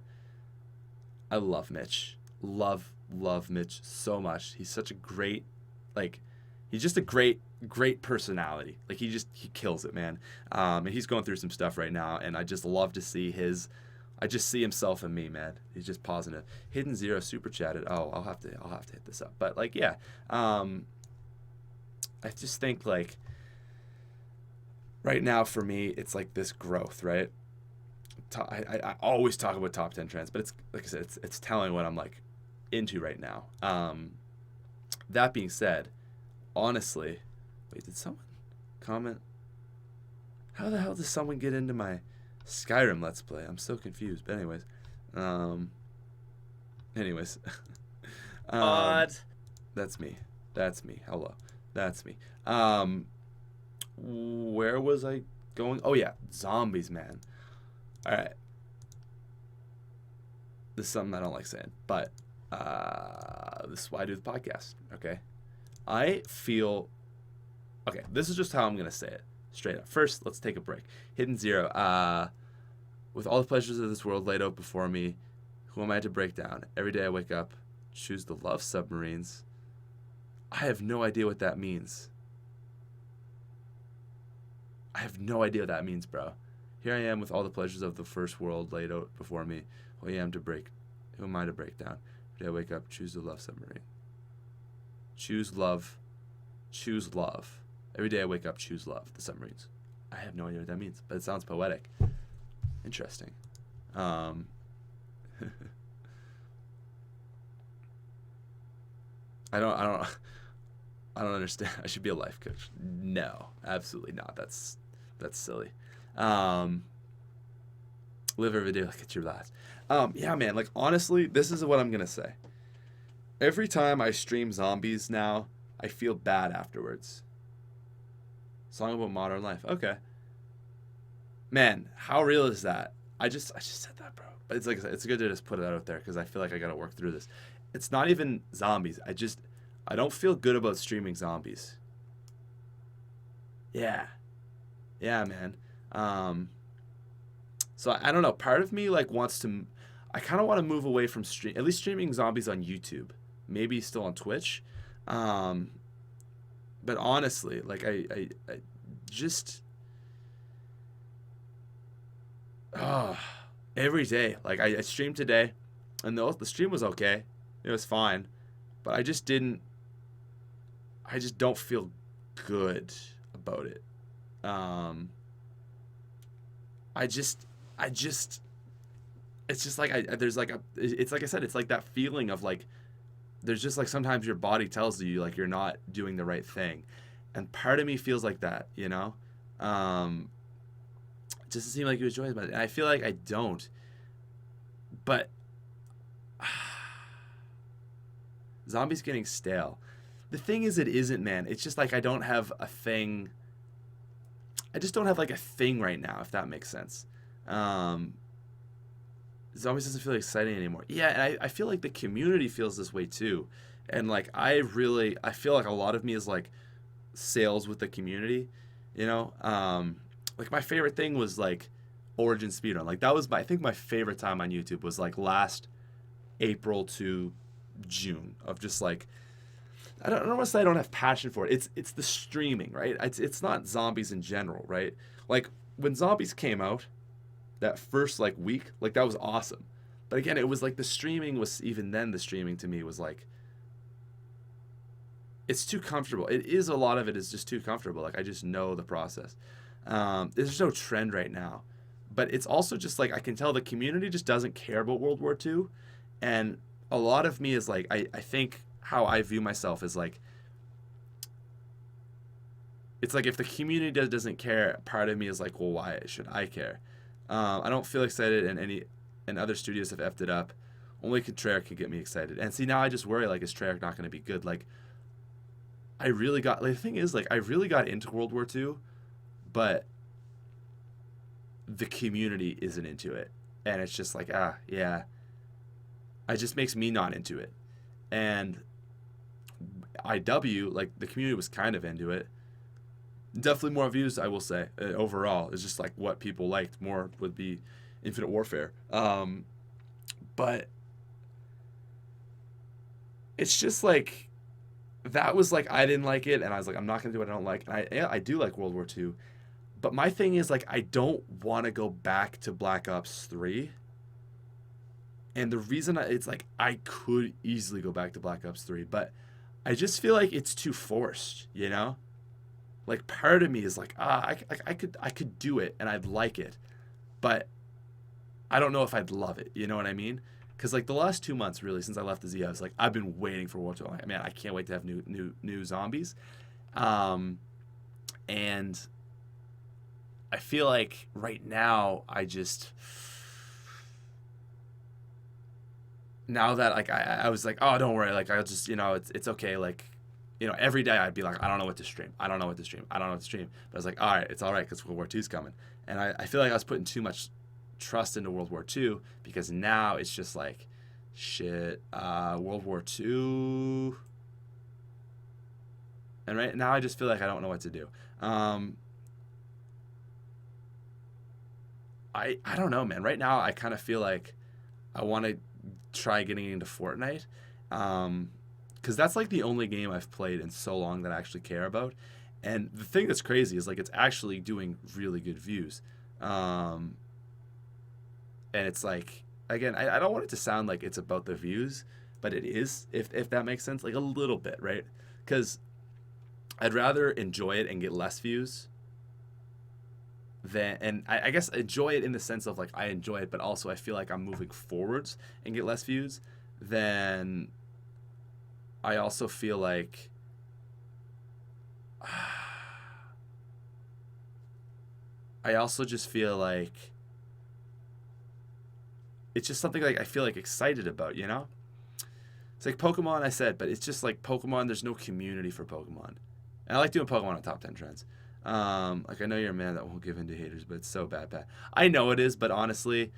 I love Mitch. Love Mitch so much. He's such a great, he's just a great personality. Like, he kills it, man. And he's going through some stuff right now, and I just love to see I just see himself in me, man. He's just positive. Hidden Zero super chatted. Oh, I'll have to hit this up. But like, yeah. I just think like right now for me, it's like this growth, right? I always talk about top 10 trends, but it's like I said, it's telling what I'm like into right now. That being said, honestly, wait, did someone comment? How the hell does someone get into my Skyrim Let's Play? I'm so confused. But anyways, Odd. That's me. Hello, that's me. Where was I going? Oh yeah, zombies, man. All right. This is something I don't like saying, but this is why I do the podcast. Okay, I feel. Okay, this is just how I'm gonna say it straight up. First, let's take a break. Hidden Zero. With all the pleasures of this world laid out before me, who am I to break down? Every day I wake up, choose to love submarines. I have no idea what that means. I have no idea what that means, bro. Here I am with all the pleasures of the first world laid out before me. Who am I to break down? Every day I wake up, choose to love submarine. Choose love. Every day I wake up, choose love. The submarines. I have no idea what that means, but it sounds poetic. Interesting. I don't understand. I should be a life coach. No, absolutely not. That's silly. Live every day like it's your last. Yeah, man. Like, honestly, this is what I'm gonna say. Every time I stream zombies now, I feel bad afterwards. Song about modern life. Okay. Man, how real is that? I just said that, bro. But it's like it's good to just put it out there because I feel like I gotta work through this. It's not even zombies. I don't feel good about streaming zombies. Yeah, man. So I don't know. Part of me like wants to. I kind of want to move away from at least streaming zombies on YouTube. Maybe still on Twitch. But honestly, like I just. Every day. Like I streamed today, and the stream was okay. It was fine, but I just don't feel good about it. It's just like there's like it's like I said, it's like that feeling of like, there's just like sometimes your body tells you like you're not doing the right thing, and part of me feels like that, It doesn't seem like you enjoy it, and I feel like I don't. But zombies getting stale. The thing is, it isn't, man. It's just like I don't have a thing. I just don't have like a thing right now, if that makes sense. Zombies doesn't feel exciting anymore. Yeah, and I feel like the community feels this way too. And like I feel like a lot of me is like sales with the community, Like my favorite thing was like Origin Speedrun. Like that was I think my favorite time on YouTube was like last April to June of just like I don't want to say I don't have passion for it. It's the streaming, right? It's not zombies in general, right? Like when zombies came out, that first like week, like that was awesome. But again, it was like the streaming was even then the streaming to me was like it's too comfortable. It is a lot of it is just too comfortable. Like I just know the process. There's no trend right now, but it's also just like I can tell the community just doesn't care about World War II, and a lot of me is like I think how I view myself is like it's like if the community doesn't care, part of me is like, well, why should I care? I don't feel excited, and other studios have effed it up. Only Treyarch can get me excited. And see, now I just worry like, is Treyarch not going to be good? Like, I really got like the thing is like I really got into World War II, but the community isn't into it, and it's just like yeah, it just makes me not into it. And IW like the community was kind of into it. Definitely more views, I will say. Overall, it's just like what people liked more would be Infinite Warfare. But it's just like that was like I didn't like it, and I was like I'm not gonna do what I don't like. And I do like World War II, but my thing is like I don't want to go back to Black Ops 3. And the reason it's like I could easily go back to Black Ops 3, but I just feel like it's too forced, you know? Like part of me is like, I could do it and I'd like it, but I don't know if I'd love it. You know what I mean? Because like the last 2 months, really, since I left the Z, I was like, I've been waiting for World War II. Like, man, I can't wait to have new zombies, and I feel like right now now that like I was like, oh, don't worry, like I'll just it's okay, like every day I'd be like, I don't know what to stream. I don't know what to stream. I don't know what to stream. But I was like, all right, it's all right because World War II's coming. And I feel like I was putting too much trust into World War II because now it's just like, shit, World War II. And right now I just feel like I don't know what to do. I don't know, man. Right now I kind of feel like I want to try getting into Fortnite. Because that's like the only game I've played in so long that I actually care about. And the thing that's crazy is like it's actually doing really good views. And it's like, again, I don't want it to sound like it's about the views, but it is, if that makes sense, like a little bit, right? Because I'd rather enjoy it and get less views than, and I guess enjoy it in the sense of like I enjoy it, but also I feel like I'm moving forwards and get less views than I also feel like I also just feel like it's just something like I feel like excited about, you know? It's like Pokemon, I said, but it's just like Pokemon, there's no community for Pokemon. And I like doing Pokemon on top 10 trends. Like I know you're a man that won't give in to haters, but it's so bad. I know it is, but honestly,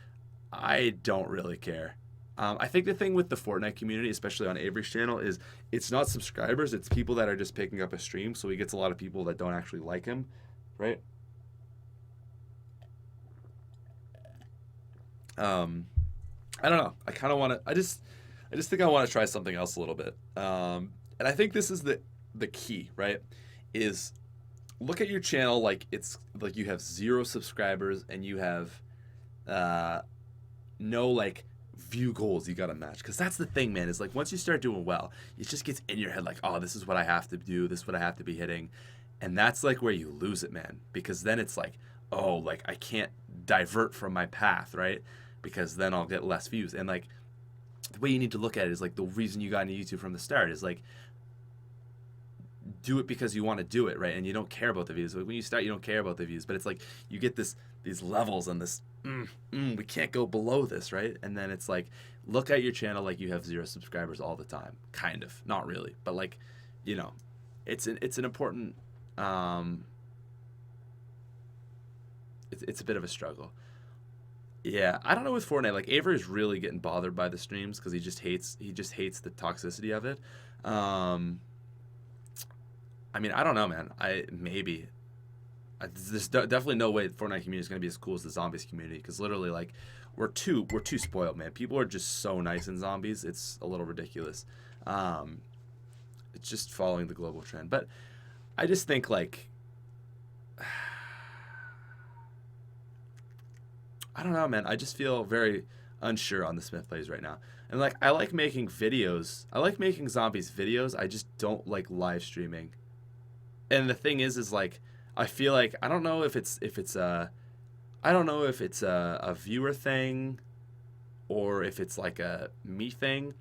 I don't really care. I think the thing with the Fortnite community, especially on Avery's channel, is it's not subscribers, it's people that are just picking up a stream, so he gets a lot of people that don't actually like him, right? I don't know. I kind of want to. I just think I want to try something else a little bit. And I think this is the key, right? Is look at your channel like it's like you have 0 subscribers and you have no like view goals you gotta match. Because that's the thing, man. Is like once you start doing well, it just gets in your head like, oh, this is what I have to do. This is what I have to be hitting. And that's like where you lose it, man. Because then it's like, oh, like I can't divert from my path, right? Because then I'll get less views. And like the way you need to look at it is like the reason you got into YouTube from the start is like do it because you want to do it, right? And you don't care about the views. Like when you start, you don't care about the views, but it's like you get these levels and this we can't go below this, right? And then it's like look at your channel like you have 0 subscribers all the time, kind of, not really, but like it's an important it's a bit of a struggle. Yeah, I don't know with Fortnite. Like Avery's really getting bothered by the streams because he just hates the toxicity of it. I mean, I don't know, man. There's definitely no way the Fortnite community is gonna be as cool as the zombies community because literally, like, we're too spoiled, man. People are just so nice in zombies. It's a little ridiculous. It's just following the global trend. But I just think like I don't know, man. I just feel very unsure on the Smith plays right now. And like I like making videos. I like making zombies videos. I just don't like live streaming. And the thing is like I feel like I don't know if it's I don't know if it's a viewer thing or if it's like a me thing,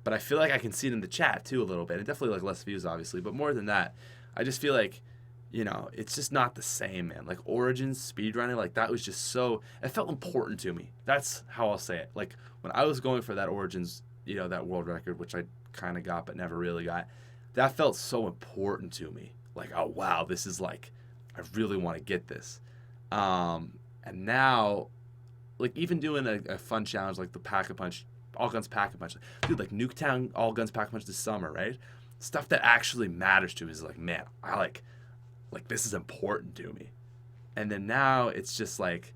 but I feel like I can see it in the chat too a little bit. And definitely like less views obviously, but more than that, I just feel like it's just not the same, man. Like Origins speedrunning, like that was just so it felt important to me. That's how I'll say it. Like when I was going for that Origins, that world record, which I kind of got but never really got, that felt so important to me. Like, oh wow, this is like I really want to get this. And now, like even doing a fun challenge like the Pack-a-Punch, All Guns Pack-a-Punch, dude, like Nuketown All Guns Pack-a-Punch this summer, right? Stuff that actually matters to me is like, man, I like this is important to me. And then now it's just like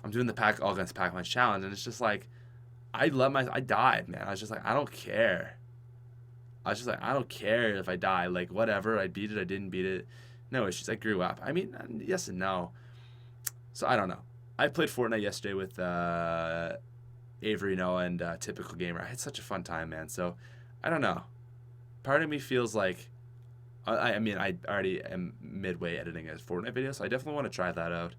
I'm doing the All Guns Pack-a-Punch challenge, and it's just like I died, man. I was just like, I don't care. I was just like, I don't care if I die. Like whatever, I beat it, I didn't beat it, no issues. I grew up. I mean, yes and no. So I don't know. I played Fortnite yesterday with Avery Noah and Typical Gamer. I had such a fun time, man. So I don't know. Part of me feels like I mean, I already am midway editing a Fortnite video, so I definitely want to try that out.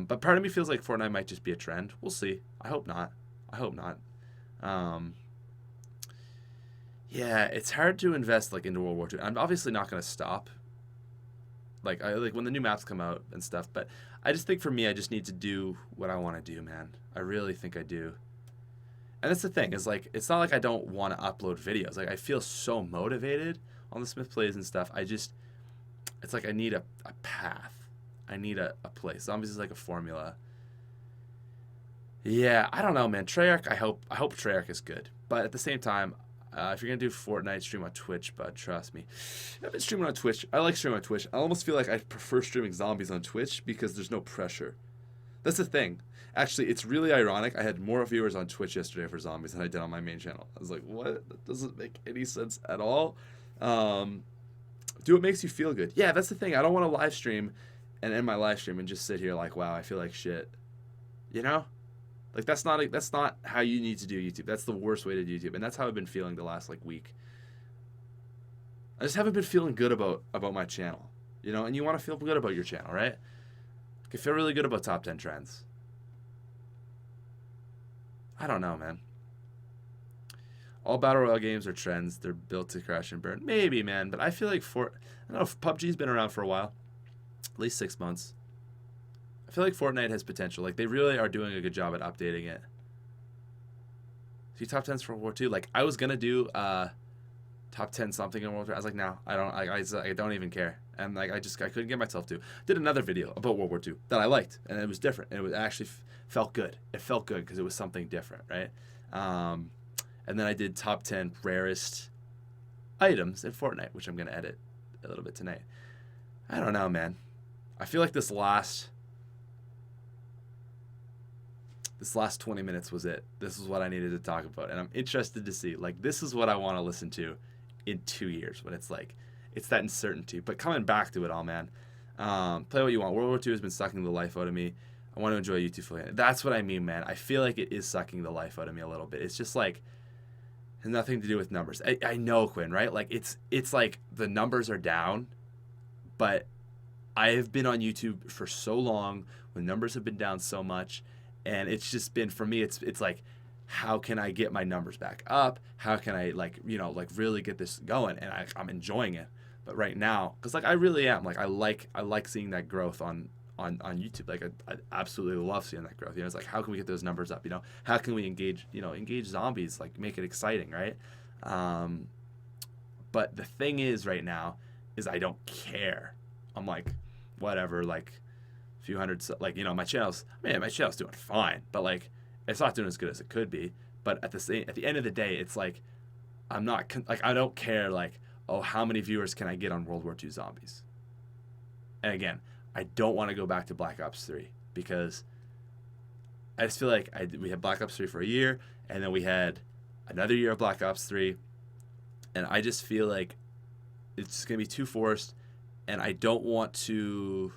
But part of me feels like Fortnite might just be a trend. We'll see. I hope not. Yeah, it's hard to invest like into World War II. I'm obviously not going to stop. Like when the new maps come out and stuff, but I just think for me, I just need to do what I want to do, man. I really think I do. And that's the thing is like it's not like I don't want to upload videos. Like I feel so motivated on the Smith plays and stuff. It's like I need a path. I need a place. Zombies is like a formula. Yeah, I don't know, man. Treyarch, I hope Treyarch is good. But at the same time, if you're gonna do Fortnite, stream on Twitch, bud. Trust me. I've been streaming on Twitch. I like streaming on Twitch. I almost feel like I prefer streaming zombies on Twitch because there's no pressure. That's the thing. Actually, it's really ironic. I had more viewers on Twitch yesterday for zombies than I did on my main channel. I was like, what? That doesn't make any sense at all. Do what makes you feel good. Yeah, that's the thing. I don't want to live stream and end my live stream and just sit here like, wow, I feel like shit. Like that's not how you need to do YouTube. That's the worst way to do YouTube, and that's how I've been feeling the last like week. I just haven't been feeling good about my channel, And you want to feel good about your channel, right? You can feel really good about top 10 trends. I don't know, man. All battle royale games are trends. They're built to crash and burn. Maybe, man, but I feel like I don't know if PUBG's been around for a while, at least 6 months. I feel like Fortnite has potential. Like they really are doing a good job at updating it. See top 10s for World War II. Like I was gonna do top 10 something in World War II. I was like, no, I don't. I don't even care. And like I couldn't get myself to. Did another video about World War II that I liked, and it was different. And it actually felt good. It felt good because it was something different, right? And then I did top 10 rarest items in Fortnite, which I'm gonna edit a little bit tonight. I don't know, man. I feel like this last 20 minutes was it. This is what I needed to talk about. And I'm interested to see, like, this is what I want to listen to in 2 years when it's like, it's that uncertainty. But coming back to it all, man, play what you want. World War II has been sucking the life out of me. I want to enjoy YouTube fully. That's what I mean, man. I feel like it is sucking the life out of me a little bit. It's just like, it has nothing to do with numbers. I know, Quinn, right? Like, it's like the numbers are down, but I have been on YouTube for so long when numbers have been down so much. And it's just been, for me, it's like, how can I get my numbers back up? How can I really get this going? And I'm enjoying it. But right now, because like I really am, like I like seeing that growth on YouTube. Like I absolutely love seeing that growth. It's like, how can we get those numbers up? How can we engage zombies, like make it exciting, right? But the thing is right now is I don't care. I'm like, whatever, like few hundred, like my channel's doing fine, but like it's not doing as good as it could be. But at the end of the day, it's like I'm not like I don't care like, oh, how many viewers can I get on World War II Zombies? And again, I don't want to go back to Black Ops 3 because I just feel like we had Black Ops 3 for a year, and then we had another year of Black Ops 3, and I just feel like it's going to be too forced, and I don't want to.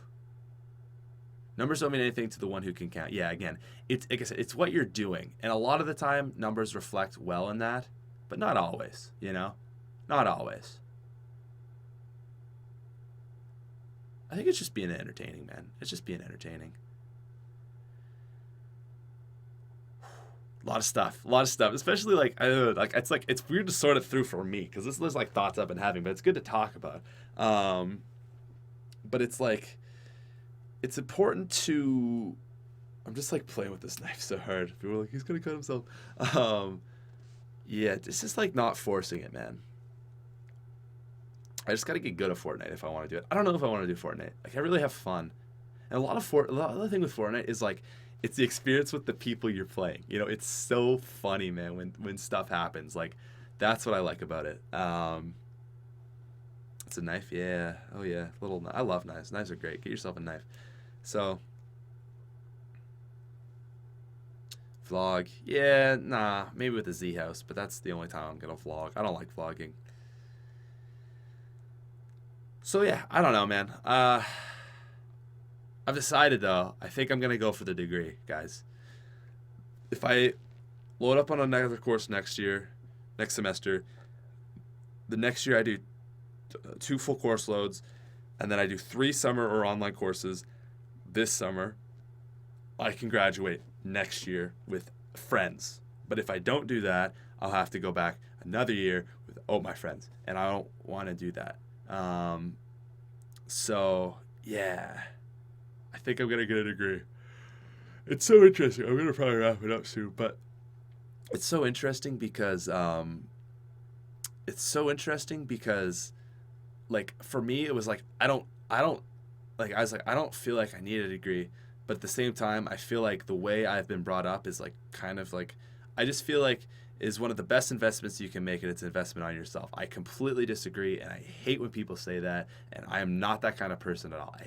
Numbers don't mean anything to the one who can count. Yeah, again, it's like I said, it's what you're doing, and a lot of the time, numbers reflect well in that, but not always. Not always. I think it's just being entertaining, man. It's just being entertaining. A lot of stuff, especially like I don't know, like it's weird to sort it through for me because this is like thoughts I've been having, but it's good to talk about. But it's like it's important to. I'm just like playing with this knife so hard. People are like, he's gonna cut himself. Yeah, it's just like not forcing it, man. I just gotta get good at Fortnite if I want to do it. I don't know if I want to do Fortnite. Like I really have fun, and a lot of the thing with Fortnite is like. It's the experience with the people you're playing. It's so funny, man, when stuff happens. Like, that's what I like about it. It's a knife, yeah. Oh, yeah. I love knives. Knives are great. Get yourself a knife. So, vlog. Yeah, nah. Maybe with the Z House, but that's the only time I'm going to vlog. I don't like vlogging. So, yeah. I don't know, man. I've decided, though, I think I'm going to go for the degree, guys. If I load up on another course next semester, the next year I do 2 full course loads, and then I do 3 summer or online courses this summer, I can graduate next year with friends. But if I don't do that, I'll have to go back another year with my friends, and I don't want to do that. So, yeah. I think I'm going to get a degree. It's so interesting. I'm going to probably wrap it up soon, but it's so interesting because like for me it was like I don't like I was like I don't feel like I need a degree, but at the same time I feel like the way I've been brought up is like kind of like I just feel like is one of the best investments you can make, and it's an investment on yourself. I completely disagree, and I hate when people say that, and I am not that kind of person at all. I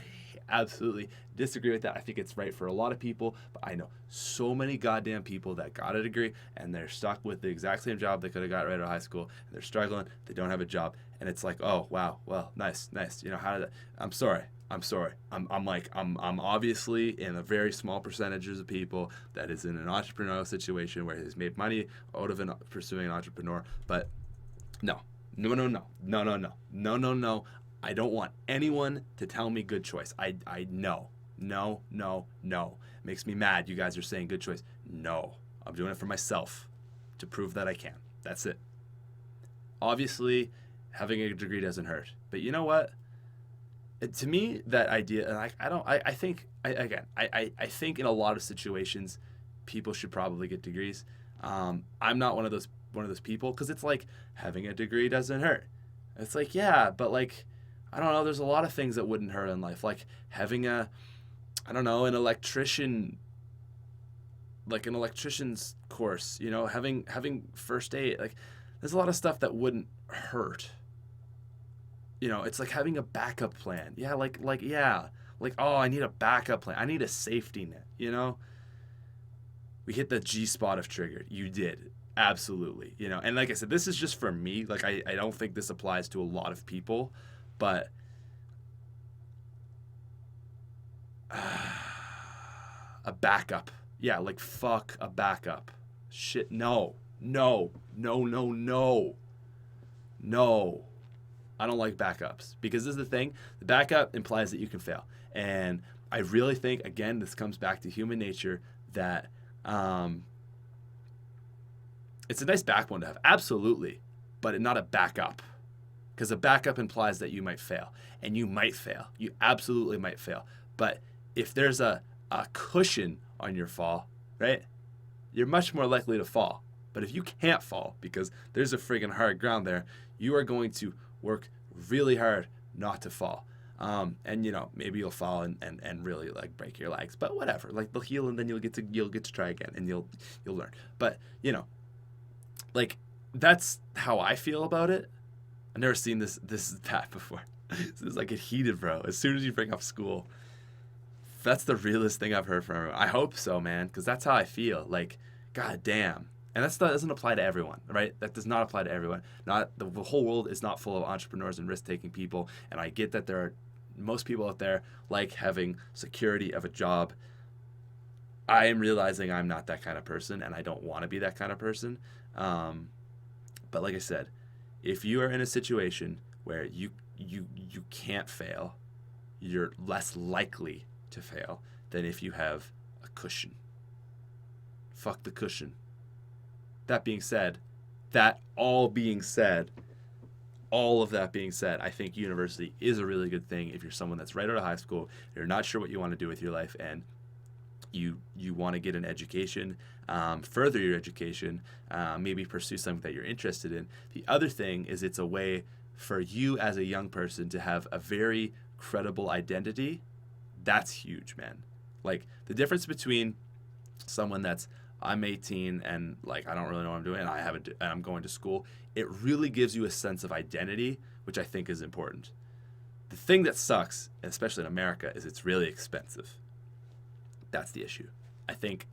absolutely disagree with that. I think it's right for a lot of people, but I know so many goddamn people that got a degree and they're stuck with the exact same job they could have got right out of high school, and they're struggling, they don't have a job, and it's like, oh wow, well, nice. How did that? I'm sorry. I'm obviously in a very small percentages of people that is in an entrepreneurial situation where he's made money out of pursuing an entrepreneur, but no. I don't want anyone to tell me good choice. I know. No. It makes me mad you guys are saying good choice. No. I'm doing it for myself to prove that I can. That's it. Obviously, having a degree doesn't hurt. But you know what? To me, that idea, and I think in a lot of situations, people should probably get degrees. I'm not one of those people because it's like having a degree doesn't hurt. It's like, yeah, but like, I don't know, there's a lot of things that wouldn't hurt in life, like having an electrician's course, having first aid, like there's a lot of stuff that wouldn't hurt. It's like having a backup plan. Yeah, oh, I need a backup plan. I need a safety net, We hit the G spot of triggered. You did. Absolutely. And like I said, this is just for me. Like, I don't think this applies to a lot of people, but a backup. Yeah, like fuck a backup. Shit, no. I don't like backups because this is the thing. The backup implies that you can fail. And I really think, again, this comes back to human nature that it's a nice backbone to have. Absolutely. But not a backup. Because a backup implies that you might fail. And you might fail. You absolutely might fail. But if there's a cushion on your fall, right, you're much more likely to fall. But if you can't fall because there's a friggin' hard ground there, you are going to work really hard not to fall. And maybe you'll fall and really like break your legs, but whatever. Like they'll heal and then you'll get to try again and you'll learn. But like that's how I feel about it. I've never seen this pat before. This is like a heated, bro. As soon as you bring up school, that's the realest thing I've heard from her. I hope so, man, because that's how I feel. Like, god damn. And that doesn't apply to everyone, right? That does not apply to everyone. Not the whole world is not full of entrepreneurs and risk-taking people. And I get that there are most people out there like having security of a job. I am realizing I'm not that kind of person, and I don't want to be that kind of person. But like I said, if you are in a situation where you can't fail, you're less likely to fail than if you have a cushion. Fuck the cushion. That being said, all of that being said, I think university is a really good thing if you're someone that's right out of high school, you're not sure what you want to do with your life, and you want to get an education, further your education, maybe pursue something that you're interested in. The other thing is it's a way for you as a young person to have a very credible identity. That's huge, man. Like, the difference between someone that's, I'm 18 and like I don't really know what I'm doing and and I'm going to school, it really gives you a sense of identity, which I think is important. The thing that sucks, especially in America, is it's really expensive. That's the issue. I think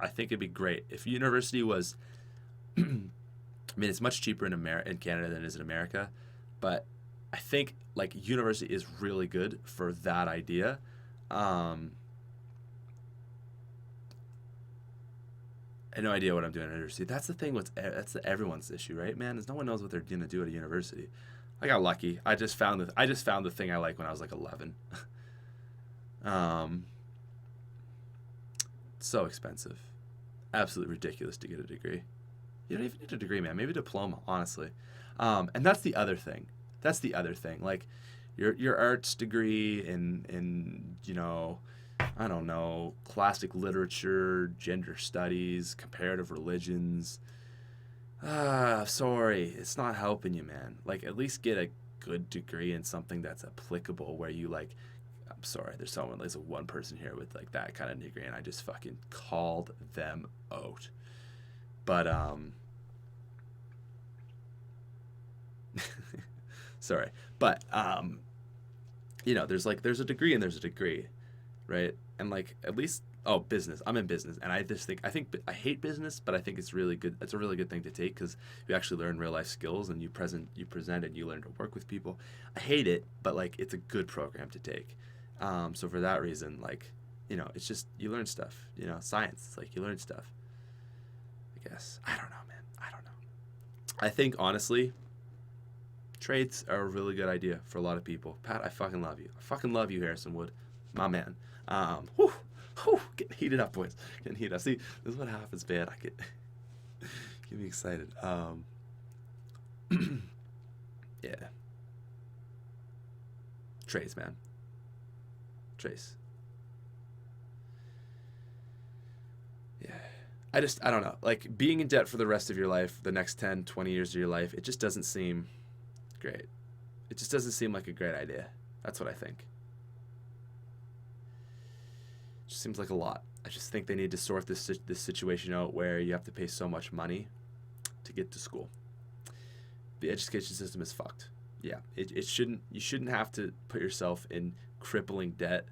it'd be great if university was. I mean, it's much cheaper in Canada than it is in America, but I think like university is really good for that idea. I have no idea what I'm doing at university. That's the thing. That's everyone's issue, right, man? Is no one knows what they're gonna do at a university. I got lucky. I just found the thing I like when I was like 11. So expensive, absolutely ridiculous to get a degree. You don't even need a degree, man. Maybe a diploma, honestly. And that's the other thing. Like your arts degree in I don't know, classic literature, gender studies, comparative religions. Sorry, it's not helping you, man. Like, at least get a good degree in something that's applicable where you like, I'm sorry, there's one person here with like that kind of degree and I just fucking called them out. But, sorry. But, there's a degree and there's a degree. Right? And like, at least, business. I'm in business, and I hate business, but I think it's really good. It's a really good thing to take because you actually learn real life skills and you present and you learn to work with people. I hate it, but like, it's a good program to take. So for that reason, like, it's just, you learn stuff. Science. It's like you learn stuff. I guess. I don't know, man. I don't know. I think honestly, trades are a really good idea for a lot of people. Pat, I fucking love you. I fucking love you, Harrison Wood, my man. Getting heated up, boys. Getting heated up. See, this is what happens, man. I get me excited. Yeah. Trades, man. Trades. Yeah. I don't know. Like, being in debt for the rest of your life, the next 10, 20 years of your life, it just doesn't seem great. It just doesn't seem like a great idea. That's what I think. Just seems like a lot. I just think they need to sort this situation out where you have to pay so much money to get to school. The education system is fucked. Yeah, it shouldn't. You shouldn't have to put yourself in crippling debt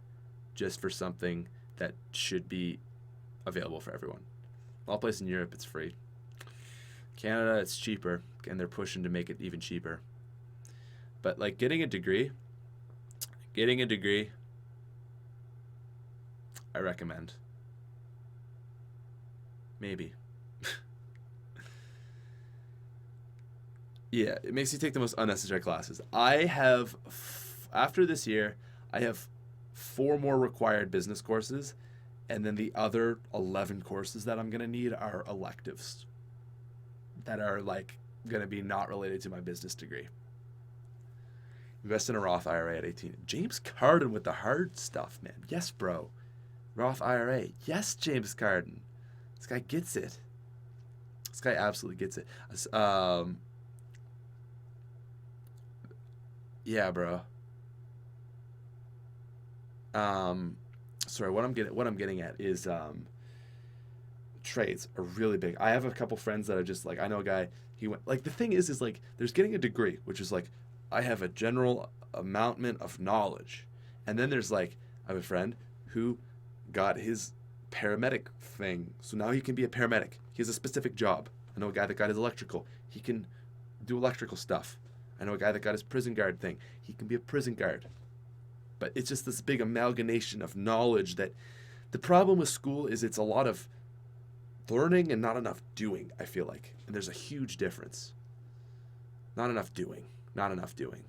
just for something that should be available for everyone. All places in Europe, it's free. Canada, it's cheaper, and they're pushing to make it even cheaper. But like getting a degree. I recommend. Maybe. Yeah, it makes you take the most unnecessary classes. I have, after this year, I have 4 more required business courses, and then the other 11 courses that I'm going to need are electives that are like going to be not related to my business degree. Invest in a Roth IRA at 18. James Carden with the hard stuff, man. Yes, bro. Roth IRA. Yes, James Carden. This guy gets it. This guy absolutely gets it. Yeah, bro. Sorry, what I'm getting at is trades are really big. I have a couple friends that are just like, I know a guy, he went, like, the thing is like, there's getting a degree, which is like, I have a general amountment of knowledge. And then there's like, I have a friend who got his paramedic thing. So now he can be a paramedic. He He has a specific job. I know a guy that got his electrical. He can do electrical stuff. I know a guy that got his prison guard thing. He can be a prison guard. But it's just this big amalgamation of knowledge that the problem with school is it's a lot of learning and not enough doing, I feel like. And there's a huge difference. Not enough doing. Not enough doing.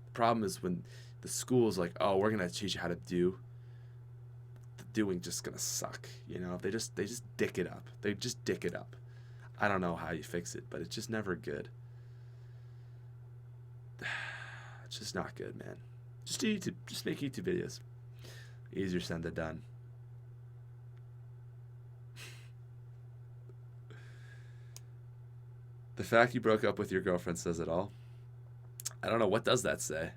The problem is when the school is like, oh, we're going to teach you how to do. The doing just going to suck. You know, they just dick it up. They just dick it up. I don't know how you fix it, but it's just never good. It's just not good, man. Just do YouTube. Just make YouTube videos. Easier said than done. The fact you broke up with your girlfriend says it all. I don't know. What does that say?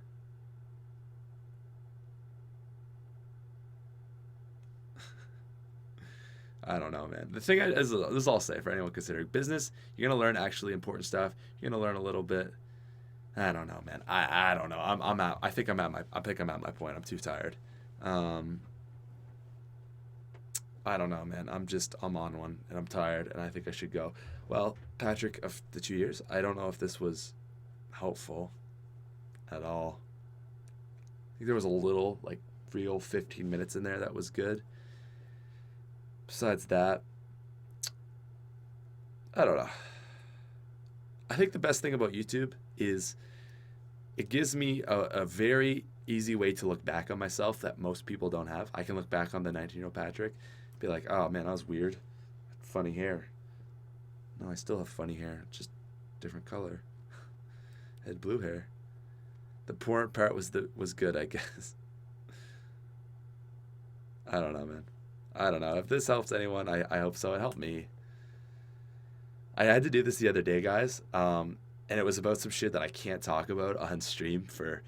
I don't know, man. The thing is, this is all say for anyone considering business. You're gonna learn actually important stuff. You're gonna learn a little bit. I don't know, man. I don't know. I'm out. I think I'm at my point. I'm too tired. I don't know, man. I'm on one and I'm tired and I think I should go. Well, Patrick, of the 2 years, I don't know if this was helpful at all. I think there was a little, like, real 15 minutes in there that was good. Besides that, I don't know. I think the best thing about YouTube is it gives me a very easy way to look back on myself that most people don't have. I can look back on the 19-year-old Patrick, be like, oh man, I was weird. Funny hair. No, I still have funny hair, just different color. I had blue hair. The important part was good, I guess. I don't know, man. I don't know. If this helps anyone, I hope so. It helped me. I had to do this the other day, guys. And it was about some shit that I can't talk about on stream for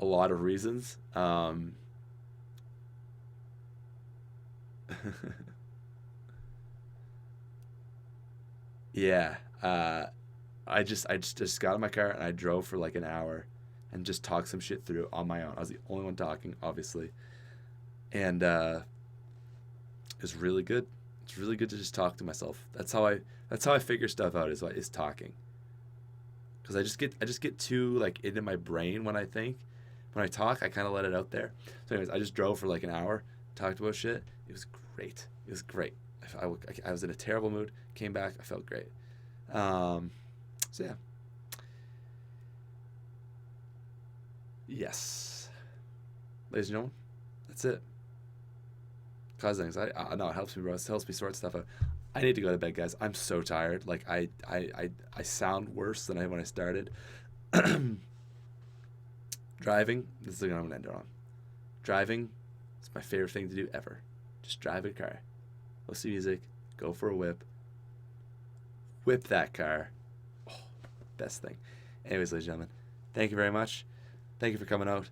a lot of reasons. Yeah. I just got in my car and I drove for like an hour and just talked some shit through on my own. I was the only one talking, obviously. And it was really good. It's really good to just talk to myself. That's how I figure stuff out is talking. Because I just get too like into my brain when I think. When I talk, I kind of let it out there. So anyways, I just drove for like an hour, talked about shit. It was great. It was great. I was in a terrible mood. Came back, I felt great. So yeah. Yes. Ladies and gentlemen, that's it. Cause anxiety. No, it helps me, bro. It helps me sort stuff out. I need to go to bed, guys. I'm so tired. Like I sound worse than when I started. Driving. This is what I'm gonna end it on. Driving is my favorite thing to do ever. Just drive a car. Listen to music. Go for a whip. Whip that car. Oh, best thing. Anyways, ladies and gentlemen, thank you very much. Thank you for coming out.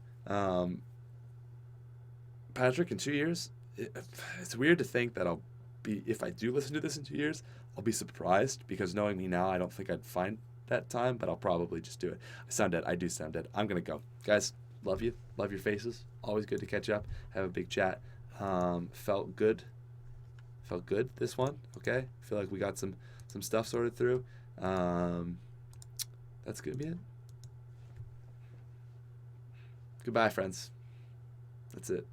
Patrick, in 2 years, it's weird to think that if I do listen to this in 2 years, I'll be surprised because knowing me now, I don't think I'd find that time, but I'll probably just do it. I sound dead. I do sound dead. I'm going to go. Guys, love you. Love your faces. Always good to catch up. Have a big chat. Felt good. Felt good, this one. Okay? Feel like we got some stuff sorted through. That's good, man. Goodbye, friends. That's it.